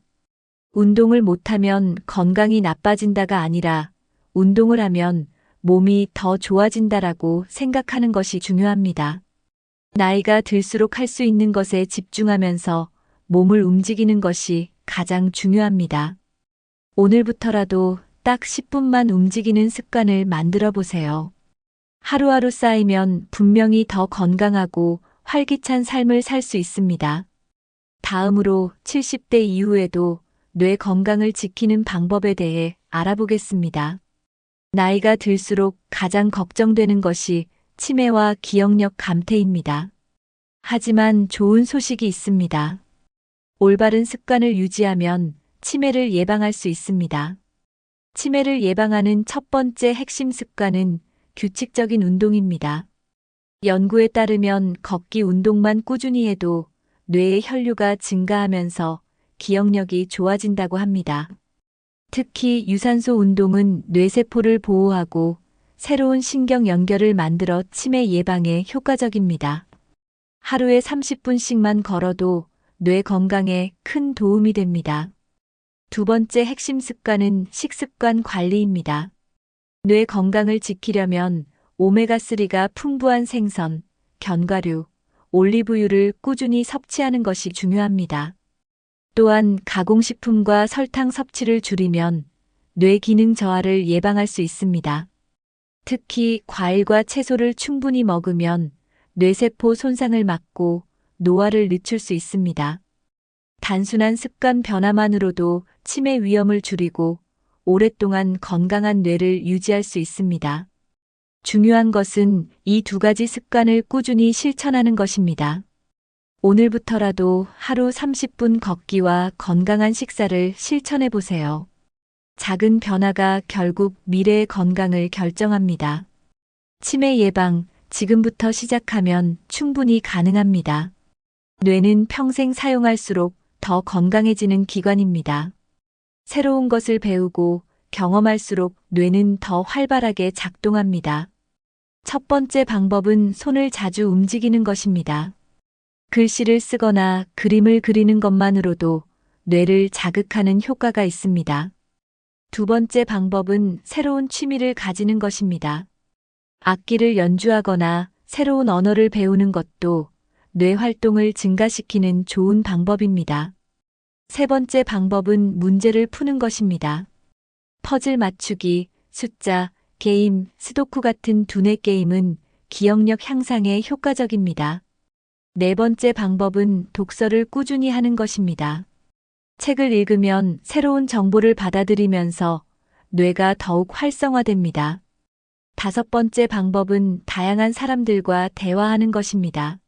운동을 못하면 건강이 나빠진다가 아니라 운동을 하면 몸이 더 좋아진다라고 생각하는 것이 중요합니다. 나이가 들수록 할 수 있는 것에 집중하면서 몸을 움직이는 것이 가장 중요합니다. 오늘부터라도 딱 10분만 움직이는 습관을 만들어 보세요. 하루하루 쌓이면 분명히 더 건강하고 활기찬 삶을 살 수 있습니다. 다음으로 70대 이후에도 뇌 건강을 지키는 방법에 대해 알아보겠습니다. 나이가 들수록 가장 걱정되는 것이 치매와 기억력 감퇴입니다. 하지만 좋은 소식이 있습니다. 올바른 습관을 유지하면 치매를 예방할 수 있습니다. 치매를 예방하는 첫 번째 핵심 습관은 규칙적인 운동입니다. 연구에 따르면 걷기 운동만 꾸준히 해도 뇌의 혈류가 증가하면서 기억력이 좋아진다고 합니다. 특히 유산소 운동은 뇌세포를 보호하고 새로운 신경 연결을 만들어 치매 예방에 효과적입니다. 하루에 30분씩만 걸어도 뇌 건강에 큰 도움이 됩니다. 두 번째 핵심 습관은 식습관 관리입니다. 뇌 건강을 지키려면 오메가3가 풍부한 생선, 견과류, 올리브유를 꾸준히 섭취하는 것이 중요합니다. 또한 가공식품과 설탕 섭취를 줄이면 뇌 기능 저하를 예방할 수 있습니다. 특히 과일과 채소를 충분히 먹으면 뇌세포 손상을 막고 노화를 늦출 수 있습니다. 단순한 습관 변화만으로도 치매 위험을 줄이고 오랫동안 건강한 뇌를 유지할 수 있습니다. 중요한 것은 이 두 가지 습관을 꾸준히 실천하는 것입니다. 오늘부터라도 하루 30분 걷기와 건강한 식사를 실천해 보세요. 작은 변화가 결국 미래의 건강을 결정합니다. 치매 예방, 지금부터 시작하면 충분히 가능합니다. 뇌는 평생 사용할수록 더 건강해지는 기관입니다. 새로운 것을 배우고 경험할수록 뇌는 더 활발하게 작동합니다. 첫 번째 방법은 손을 자주 움직이는 것입니다. 글씨를 쓰거나 그림을 그리는 것만으로도 뇌를 자극하는 효과가 있습니다. 두 번째 방법은 새로운 취미를 가지는 것입니다. 악기를 연주하거나 새로운 언어를 배우는 것도 뇌 활동을 증가시키는 좋은 방법입니다. 세 번째 방법은 문제를 푸는 것입니다. 퍼즐 맞추기, 숫자, 게임, 스도쿠 같은 두뇌 게임은 기억력 향상에 효과적입니다. 네 번째 방법은 독서를 꾸준히 하는 것입니다. 책을 읽으면 새로운 정보를 받아들이면서 뇌가 더욱 활성화됩니다. 다섯 번째 방법은 다양한 사람들과 대화하는 것입니다.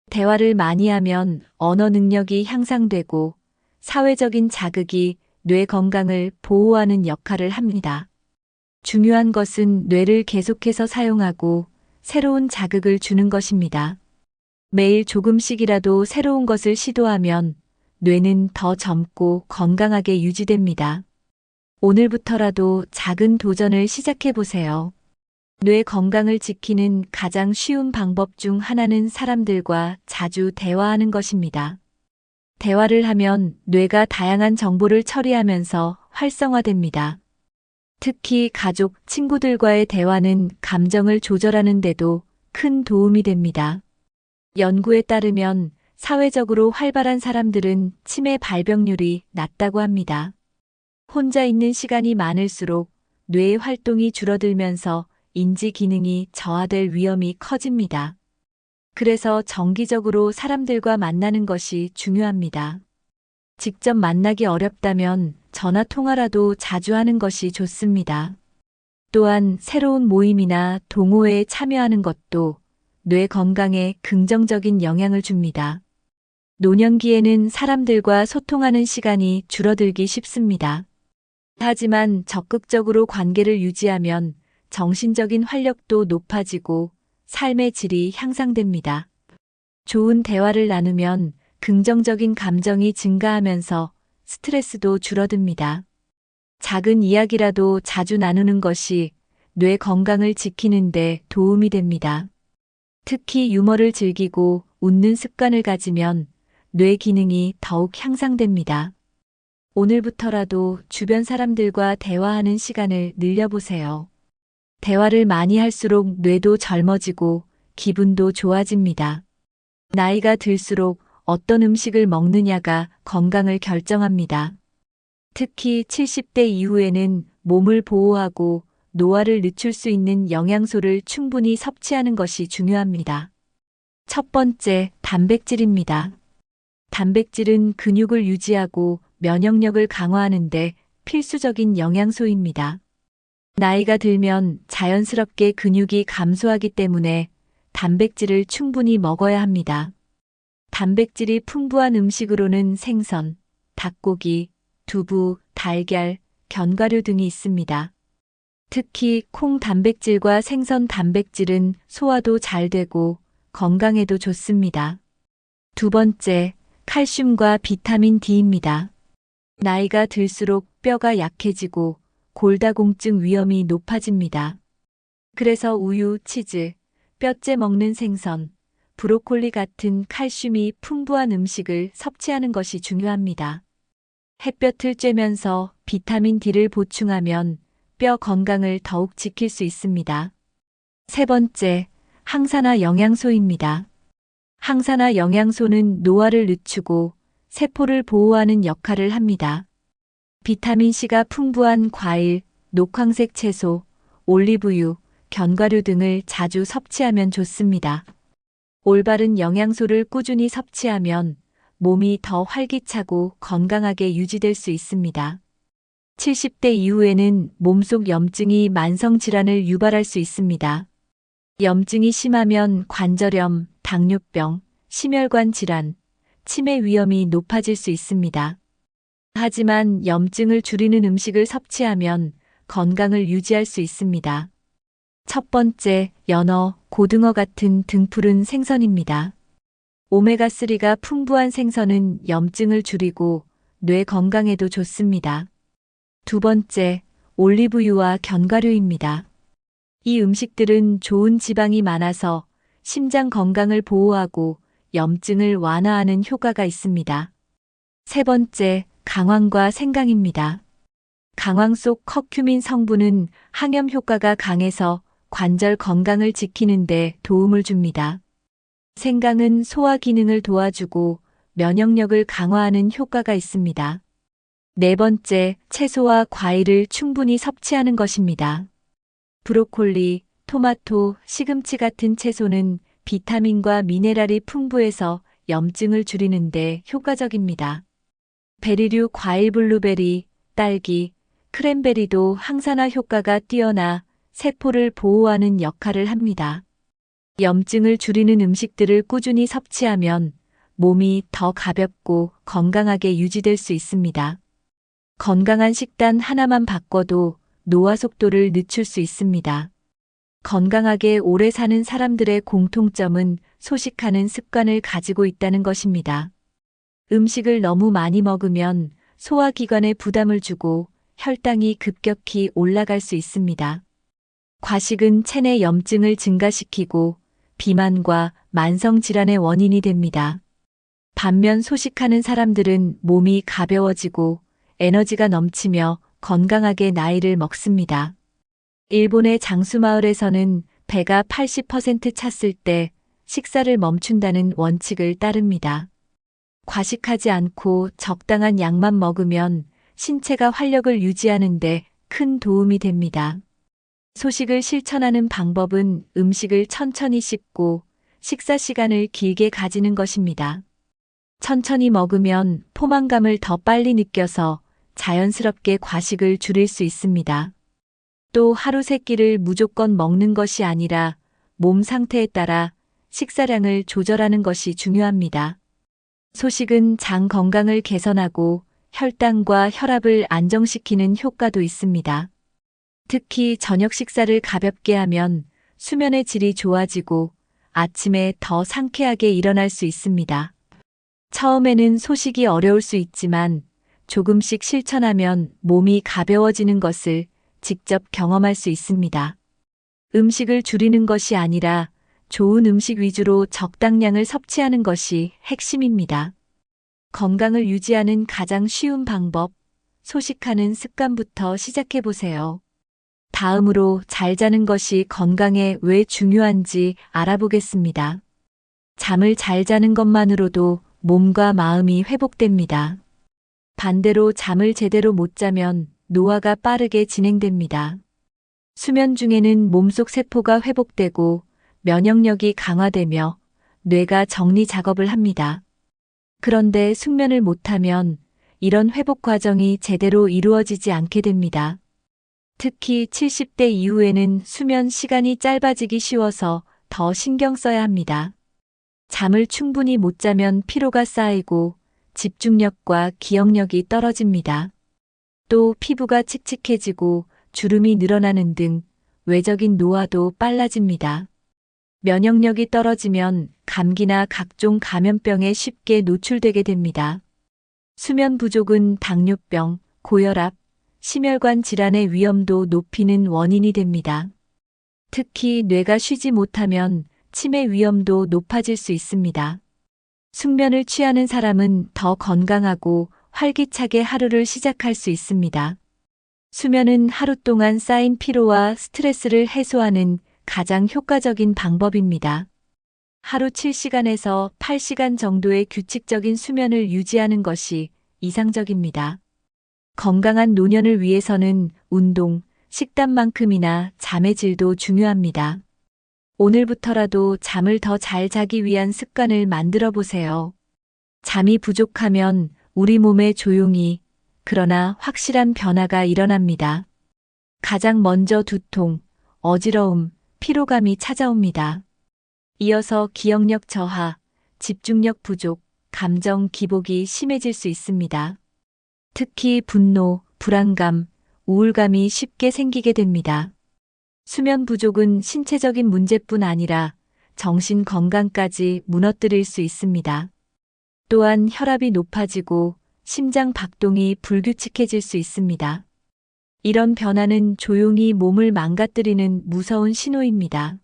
대화를 많이 하면 언어 능력이 향상되고 사회적인 자극이 뇌 건강을 보호하는 역할을 합니다. 중요한 것은 뇌를 계속해서 사용하고 새로운 자극을 주는 것입니다. 매일 조금씩이라도 새로운 것을 시도하면 뇌는 더 젊고 건강하게 유지됩니다. 오늘부터라도 작은 도전을 시작해 보세요. 뇌 건강을 지키는 가장 쉬운 방법 중 하나는 사람들과 자주 대화하는 것입니다. 대화를 하면 뇌가 다양한 정보를 처리하면서 활성화됩니다. 특히 가족, 친구들과의 대화는 감정을 조절하는 데도 큰 도움이 됩니다. 연구에 따르면 사회적으로 활발한 사람들은 치매 발병률이 낮다고 합니다. 혼자 있는 시간이 많을수록 뇌의 활동이 줄어들면서 인지 기능이 저하될 위험이 커집니다. 그래서 정기적으로 사람들과 만나는 것이 중요합니다. 직접 만나기 어렵다면 전화 통화라도 자주 하는 것이 좋습니다. 또한 새로운 모임이나 동호회에 참여하는 것도 뇌 건강에 긍정적인 영향을 줍니다. 노년기에는 사람들과 소통하는 시간이 줄어들기 쉽습니다. 하지만 적극적으로 관계를 유지하면 정신적인 활력도 높아지고 삶의 질이 향상됩니다. 좋은 대화를 나누면 긍정적인 감정이 증가하면서 스트레스도 줄어듭니다. 작은 이야기라도 자주 나누는 것이 뇌 건강을 지키는 데 도움이 됩니다. 특히 유머를 즐기고 웃는 습관을 가지면 뇌 기능이 더욱 향상됩니다. 오늘부터라도 주변 사람들과 대화하는 시간을 늘려보세요. 대화를 많이 할수록 뇌도 젊어지고 기분도 좋아집니다. 나이가 들수록 어떤 음식을 먹느냐가 건강을 결정합니다. 특히 70대 이후에는 몸을 보호하고 노화를 늦출 수 있는 영양소를 충분히 섭취하는 것이 중요합니다. 첫 번째, 단백질입니다. 단백질은 근육을 유지하고 면역력을 강화하는 데 필수적인 영양소입니다. 나이가 들면 자연스럽게 근육이 감소하기 때문에 단백질을 충분히 먹어야 합니다. 단백질이 풍부한 음식으로는 생선, 닭고기, 두부, 달걀, 견과류 등이 있습니다. 특히 콩 단백질과 생선 단백질은 소화도 잘 되고 건강에도 좋습니다. 두 번째, 칼슘과 비타민 D입니다. 나이가 들수록 뼈가 약해지고 골다공증 위험이 높아집니다. 그래서 우유, 치즈, 뼈째 먹는 생선, 브로콜리 같은 칼슘이 풍부한 음식을 섭취하는 것이 중요합니다. 햇볕을 쬐면서 비타민 D를 보충하면 뼈 건강을 더욱 지킬 수 있습니다. 세 번째, 항산화 영양소입니다. 항산화 영양소는 노화를 늦추고 세포를 보호하는 역할을 합니다. 비타민C가 풍부한 과일, 녹황색 채소, 올리브유, 견과류 등을 자주 섭취하면 좋습니다. 올바른 영양소를 꾸준히 섭취하면 몸이 더 활기차고 건강하게 유지될 수 있습니다. 70대 이후에는 몸속 염증이 만성 질환을 유발할 수 있습니다. 염증이 심하면 관절염, 당뇨병, 심혈관 질환, 치매 위험이 높아질 수 있습니다. 하지만 염증을 줄이는 음식을 섭취하면 건강을 유지할 수 있습니다. 첫 번째, 연어, 고등어 같은 등푸른 생선입니다. 오메가3가 풍부한 생선은 염증을 줄이고 뇌 건강에도 좋습니다. 두 번째, 올리브유와 견과류입니다. 이 음식들은 좋은 지방이 많아서 심장 건강을 보호하고 염증을 완화하는 효과가 있습니다. 세 번째, 강황과 생강입니다. 강황 속 커큐민 성분은 항염 효과가 강해서 관절 건강을 지키는 데 도움을 줍니다. 생강은 소화 기능을 도와주고 면역력을 강화하는 효과가 있습니다. 네 번째, 채소와 과일을 충분히 섭취하는 것입니다. 브로콜리, 토마토, 시금치 같은 채소는 비타민과 미네랄이 풍부해서 염증을 줄이는 데 효과적입니다. 베리류 과일 블루베리, 딸기, 크랜베리도 항산화 효과가 뛰어나 세포를 보호하는 역할을 합니다. 염증을 줄이는 음식들을 꾸준히 섭취하면 몸이 더 가볍고 건강하게 유지될 수 있습니다. 건강한 식단 하나만 바꿔도 노화 속도를 늦출 수 있습니다. 건강하게 오래 사는 사람들의 공통점은 소식하는 습관을 가지고 있다는 것입니다. 음식을 너무 많이 먹으면 소화기관에 부담을 주고 혈당이 급격히 올라갈 수 있습니다. 과식은 체내 염증을 증가시키고 비만과 만성질환의 원인이 됩니다. 반면 소식하는 사람들은 몸이 가벼워지고 에너지가 넘치며 건강하게 나이를 먹습니다. 일본의 장수마을에서는 배가 80% 찼을 때 식사를 멈춘다는 원칙을 따릅니다. 과식하지 않고 적당한 양만 먹으면 신체가 활력을 유지하는 데 큰 도움이 됩니다. 소식을 실천하는 방법은 음식을 천천히 씹고 식사 시간을 길게 가지는 것입니다. 천천히 먹으면 포만감을 더 빨리 느껴서 자연스럽게 과식을 줄일 수 있습니다. 또 하루 세 끼를 무조건 먹는 것이 아니라 몸 상태에 따라 식사량을 조절하는 것이 중요합니다. 소식은 장 건강을 개선하고 혈당과 혈압을 안정시키는 효과도 있습니다. 특히 저녁 식사를 가볍게 하면 수면의 질이 좋아지고 아침에 더 상쾌하게 일어날 수 있습니다. 처음에는 소식이 어려울 수 있지만 조금씩 실천하면 몸이 가벼워지는 것을 직접 경험할 수 있습니다. 음식을 줄이는 것이 아니라 좋은 음식 위주로 적당량을 섭취하는 것이 핵심입니다. 건강을 유지하는 가장 쉬운 방법, 소식하는 습관부터 시작해 보세요. 다음으로 잘 자는 것이 건강에 왜 중요한지 알아보겠습니다. 잠을 잘 자는 것만으로도 몸과 마음이 회복됩니다. 반대로 잠을 제대로 못 자면 노화가 빠르게 진행됩니다. 수면 중에는 몸속 세포가 회복되고 면역력이 강화되며 뇌가 정리 작업을 합니다. 그런데 숙면을 못하면 이런 회복 과정이 제대로 이루어지지 않게 됩니다. 특히 70대 이후에는 수면 시간이 짧아지기 쉬워서 더 신경 써야 합니다. 잠을 충분히 못 자면 피로가 쌓이고 집중력과 기억력이 떨어집니다. 또 피부가 칙칙해지고 주름이 늘어나는 등 외적인 노화도 빨라집니다. 면역력이 떨어지면 감기나 각종 감염병에 쉽게 노출되게 됩니다. 수면 부족은 당뇨병, 고혈압, 심혈관 질환의 위험도 높이는 원인이 됩니다. 특히 뇌가 쉬지 못하면 치매 위험도 높아질 수 있습니다. 숙면을 취하는 사람은 더 건강하고 활기차게 하루를 시작할 수 있습니다. 수면은 하루 동안 쌓인 피로와 스트레스를 해소하는 가장 효과적인 방법입니다. 하루 7시간에서 8시간 정도의 규칙적인 수면을 유지하는 것이 이상적입니다. 건강한 노년을 위해서는 운동, 식단만큼이나 잠의 질도 중요합니다. 오늘부터라도 잠을 더 잘 자기 위한 습관을 만들어 보세요. 잠이 부족하면 우리 몸에 조용히, 그러나 확실한 변화가 일어납니다. 가장 먼저 두통, 어지러움, 피로감이 찾아옵니다. 이어서 기억력 저하, 집중력 부족, 감정 기복이 심해질 수 있습니다. 특히 분노, 불안감, 우울감이 쉽게 생기게 됩니다. 수면 부족은 신체적인 문제뿐 아니라 정신 건강까지 무너뜨릴 수 있습니다. 또한 혈압이 높아지고 심장 박동이 불규칙해질 수 있습니다. 이런 변화는 조용히 몸을 망가뜨리는 무서운 신호입니다.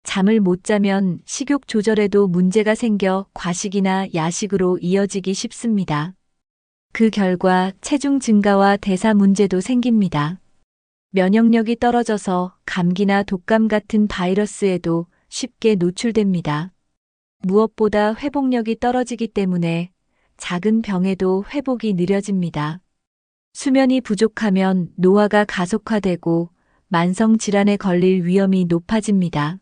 잠을 못 자면 식욕 조절에도 문제가 생겨 과식이나 야식으로 이어지기 쉽습니다. 그 결과 체중 증가와 대사 문제도 생깁니다. 면역력이 떨어져서 감기나 독감 같은 바이러스에도 쉽게 노출됩니다. 무엇보다 회복력이 떨어지기 때문에 작은 병에도 회복이 느려집니다. 수면이 부족하면 노화가 가속화되고 만성 질환에 걸릴 위험이 높아집니다.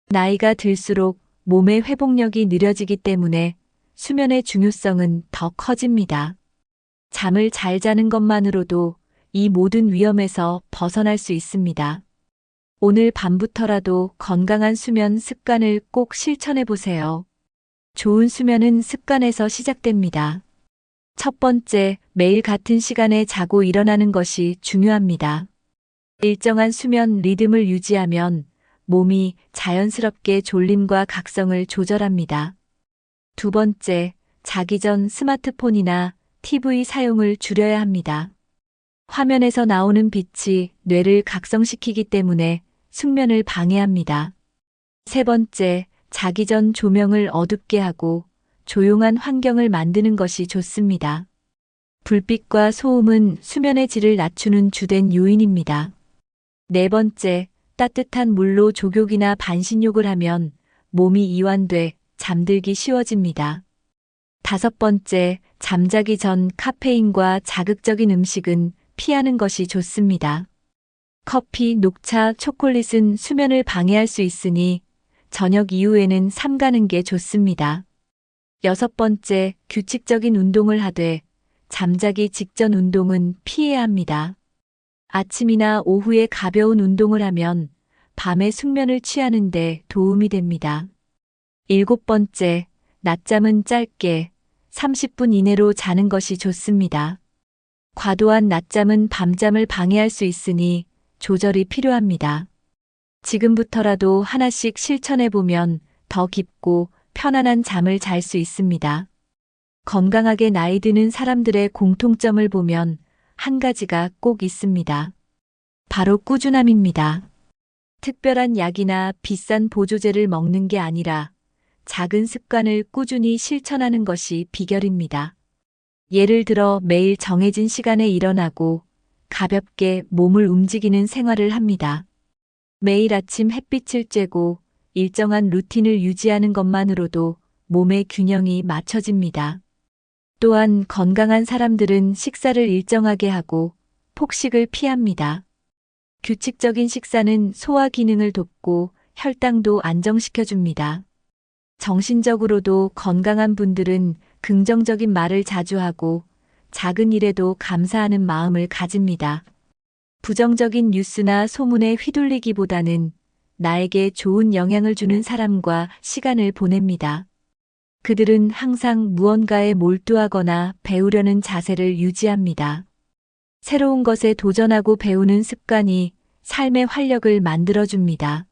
나이가 들수록 몸의 회복력이 느려지기 때문에 수면의 중요성은 더 커집니다. 잠을 잘 자는 것만으로도 이 모든 위험에서 벗어날 수 있습니다. 오늘 밤부터라도 건강한 수면 습관을 꼭 실천해 보세요. 좋은 수면은 습관에서 시작됩니다. 첫 번째, 매일 같은 시간에 자고 일어나는 것이 중요합니다. 일정한 수면 리듬을 유지하면 몸이 자연스럽게 졸림과 각성을 조절합니다. 두 번째, 자기 전 스마트폰이나 TV 사용을 줄여야 합니다. 화면에서 나오는 빛이 뇌를 각성시키기 때문에 숙면을 방해합니다. 세 번째, 자기 전 조명을 어둡게 하고 조용한 환경을 만드는 것이 좋습니다. 불빛과 소음은 수면의 질을 낮추는 주된 요인입니다. 네 번째, 따뜻한 물로 족욕이나 반신욕을 하면 몸이 이완돼 잠들기 쉬워집니다. 다섯 번째, 잠자기 전 카페인과 자극적인 음식은 피하는 것이 좋습니다. 커피, 녹차, 초콜릿은 수면을 방해할 수 있으니 저녁 이후에는 삼가는 게 좋습니다. 여섯 번째, 규칙적인 운동을 하되 잠자기 직전 운동은 피해야 합니다. 아침이나 오후에 가벼운 운동을 하면 밤에 숙면을 취하는 데 도움이 됩니다. 일곱 번째, 낮잠은 짧게 30분 이내로 자는 것이 좋습니다. 과도한 낮잠은 밤잠을 방해할 수 있으니 조절이 필요합니다. 지금부터라도 하나씩 실천해 보면 더 깊고 편안한 잠을 잘 수 있습니다. 건강하게 나이 드는 사람들의 공통점을 보면 한 가지가 꼭 있습니다. 바로 꾸준함입니다. 특별한 약이나 비싼 보조제를 먹는 게 아니라 작은 습관을 꾸준히 실천하는 것이 비결입니다. 예를 들어 매일 정해진 시간에 일어나고 가볍게 몸을 움직이는 생활을 합니다. 매일 아침 햇빛을 쬐고 일정한 루틴을 유지하는 것만으로도 몸의 균형이 맞춰집니다. 또한 건강한 사람들은 식사를 일정하게 하고 폭식을 피합니다. 규칙적인 식사는 소화 기능을 돕고 혈당도 안정시켜줍니다. 정신적으로도 건강한 분들은 긍정적인 말을 자주 하고 작은 일에도 감사하는 마음을 가집니다. 부정적인 뉴스나 소문에 휘둘리기보다는 나에게 좋은 영향을 주는 사람과 시간을 보냅니다. 그들은 항상 무언가에 몰두하거나 배우려는 자세를 유지합니다. 새로운 것에 도전하고 배우는 습관이 삶의 활력을 만들어줍니다.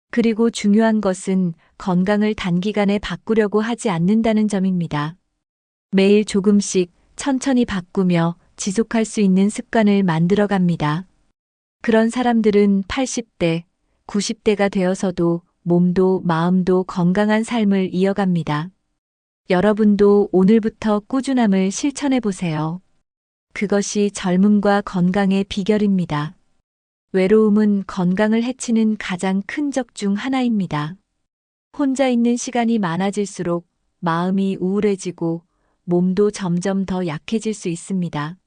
그리고 중요한 것은 건강을 단기간에 바꾸려고 하지 않는다는 점입니다. 매일 조금씩 천천히 바꾸며 지속할 수 있는 습관을 만들어갑니다. 그런 사람들은 80대, 90대가 되어서도 몸도 마음도 건강한 삶을 이어갑니다. 여러분도 오늘부터 꾸준함을 실천해 보세요. 그것이 젊음과 건강의 비결입니다. 외로움은 건강을 해치는 가장 큰 적 중 하나입니다. 혼자 있는 시간이 많아질수록 마음이 우울해지고 몸도 점점 더 약해질 수 있습니다.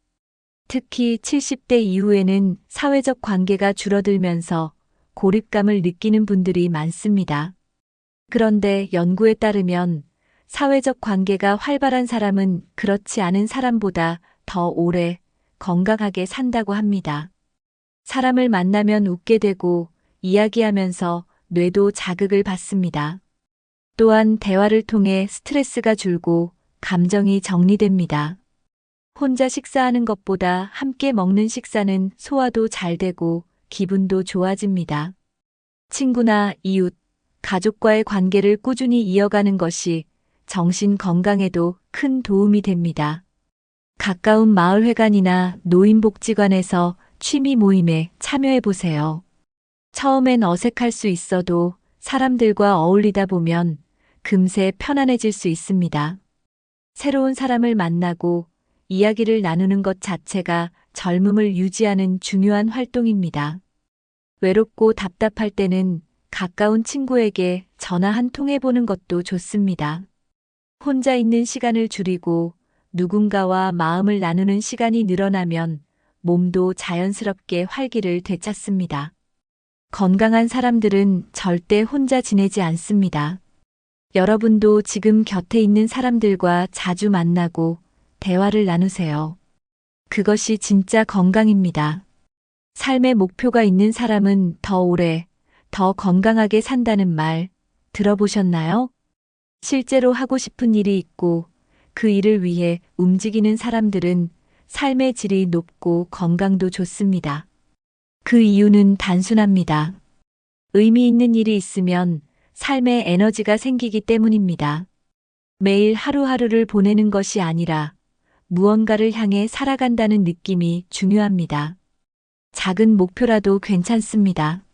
특히 70대 이후에는 사회적 관계가 줄어들면서 고립감을 느끼는 분들이 많습니다. 그런데 연구에 따르면 사회적 관계가 활발한 사람은 그렇지 않은 사람보다 더 오래 건강하게 산다고 합니다. 사람을 만나면 웃게 되고 이야기하면서 뇌도 자극을 받습니다. 또한 대화를 통해 스트레스가 줄고 감정이 정리됩니다. 혼자 식사하는 것보다 함께 먹는 식사는 소화도 잘 되고 기분도 좋아집니다. 친구나 이웃, 가족과의 관계를 꾸준히 이어가는 것이 정신 건강에도 큰 도움이 됩니다. 가까운 마을회관이나 노인복지관에서 취미 모임에 참여해 보세요. 처음엔 어색할 수 있어도 사람들과 어울리다 보면 금세 편안해질 수 있습니다. 새로운 사람을 만나고 이야기를 나누는 것 자체가 젊음을 유지하는 중요한 활동입니다. 외롭고 답답할 때는 가까운 친구에게 전화 한 통 해보는 것도 좋습니다. 혼자 있는 시간을 줄이고 누군가와 마음을 나누는 시간이 늘어나면 몸도 자연스럽게 활기를 되찾습니다. 건강한 사람들은 절대 혼자 지내지 않습니다. 여러분도 지금 곁에 있는 사람들과 자주 만나고 대화를 나누세요. 그것이 진짜 건강입니다. 삶의 목표가 있는 사람은 더 오래, 더 건강하게 산다는 말 들어보셨나요? 실제로 하고 싶은 일이 있고 그 일을 위해 움직이는 사람들은 삶의 질이 높고 건강도 좋습니다. 그 이유는 단순합니다. 의미 있는 일이 있으면 삶에 에너지가 생기기 때문입니다. 매일 하루하루를 보내는 것이 아니라 무언가를 향해 살아간다는 느낌이 중요합니다. 작은 목표라도 괜찮습니다.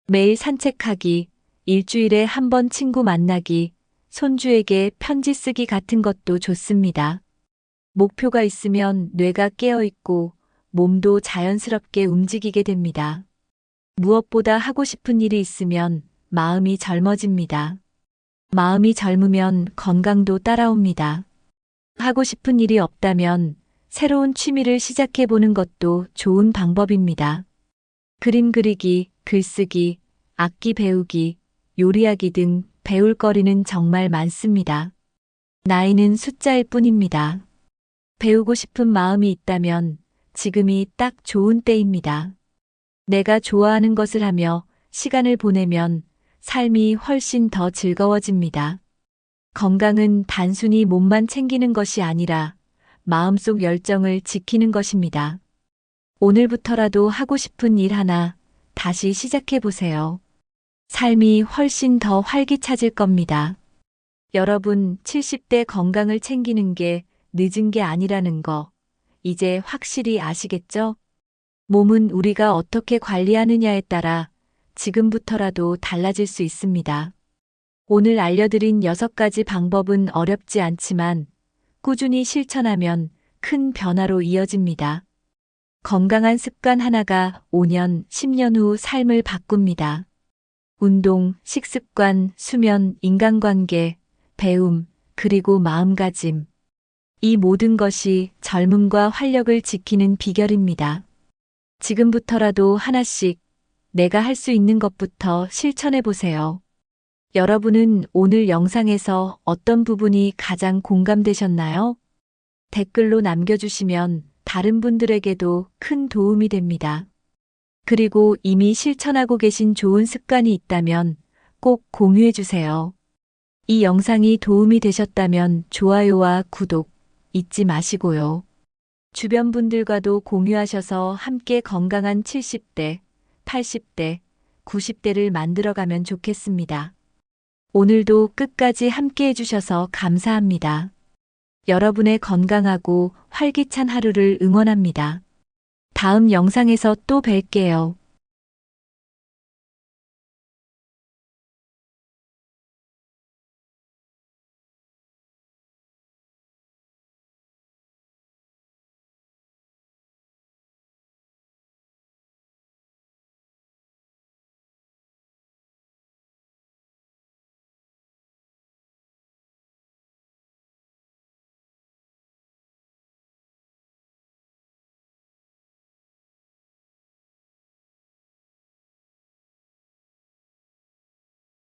매일 산책하기, 일주일에 한 번 친구 만나기, 손주에게 편지 쓰기 같은 것도 좋습니다. 목표가 있으면 뇌가 깨어있고 몸도 자연스럽게 움직이게 됩니다. 무엇보다 하고 싶은 일이 있으면 마음이 젊어집니다. 마음이 젊으면 건강도 따라옵니다. 하고 싶은 일이 없다면 새로운 취미를 시작해 보는 것도 좋은 방법입니다. 그림 그리기, 글쓰기, 악기 배우기, 요리하기 등 배울 거리는 정말 많습니다. 나이는 숫자일 뿐입니다. 배우고 싶은 마음이 있다면 지금이 딱 좋은 때입니다. 내가 좋아하는 것을 하며 시간을 보내면 삶이 훨씬 더 즐거워집니다. 건강은 단순히 몸만 챙기는 것이 아니라 마음속 열정을 지키는 것입니다. 오늘부터라도 하고 싶은 일 하나 다시 시작해 보세요. 삶이 훨씬 더 활기차질 겁니다. 여러분, 70대 건강을 챙기는 게 늦은 게 아니라는 거, 이제 확실히 아시겠죠? 몸은 우리가 어떻게 관리하느냐에 따라 지금부터라도 달라질 수 있습니다. 오늘 알려드린 6가지 방법은 어렵지 않지만 꾸준히 실천하면 큰 변화로 이어집니다. 건강한 습관 하나가 5년, 10년 후 삶을 바꿉니다. 운동, 식습관, 수면, 인간관계, 배움, 그리고 마음가짐. 이 모든 것이 젊음과 활력을 지키는 비결입니다. 지금부터라도 하나씩 내가 할 수 있는 것부터 실천해 보세요. 여러분은 오늘 영상에서 어떤 부분이 가장 공감되셨나요? 댓글로 남겨주시면 다른 분들에게도 큰 도움이 됩니다. 그리고 이미 실천하고 계신 좋은 습관이 있다면 꼭 공유해 주세요. 이 영상이 도움이 되셨다면 좋아요와 구독 잊지 마시고요. 주변 분들과도 공유하셔서 함께 건강한 70대, 80대, 90대를 만들어가면 좋겠습니다. 오늘도 끝까지 함께 해주셔서 감사합니다. 여러분의 건강하고 활기찬 하루를 응원합니다. 다음 영상에서 또 뵐게요.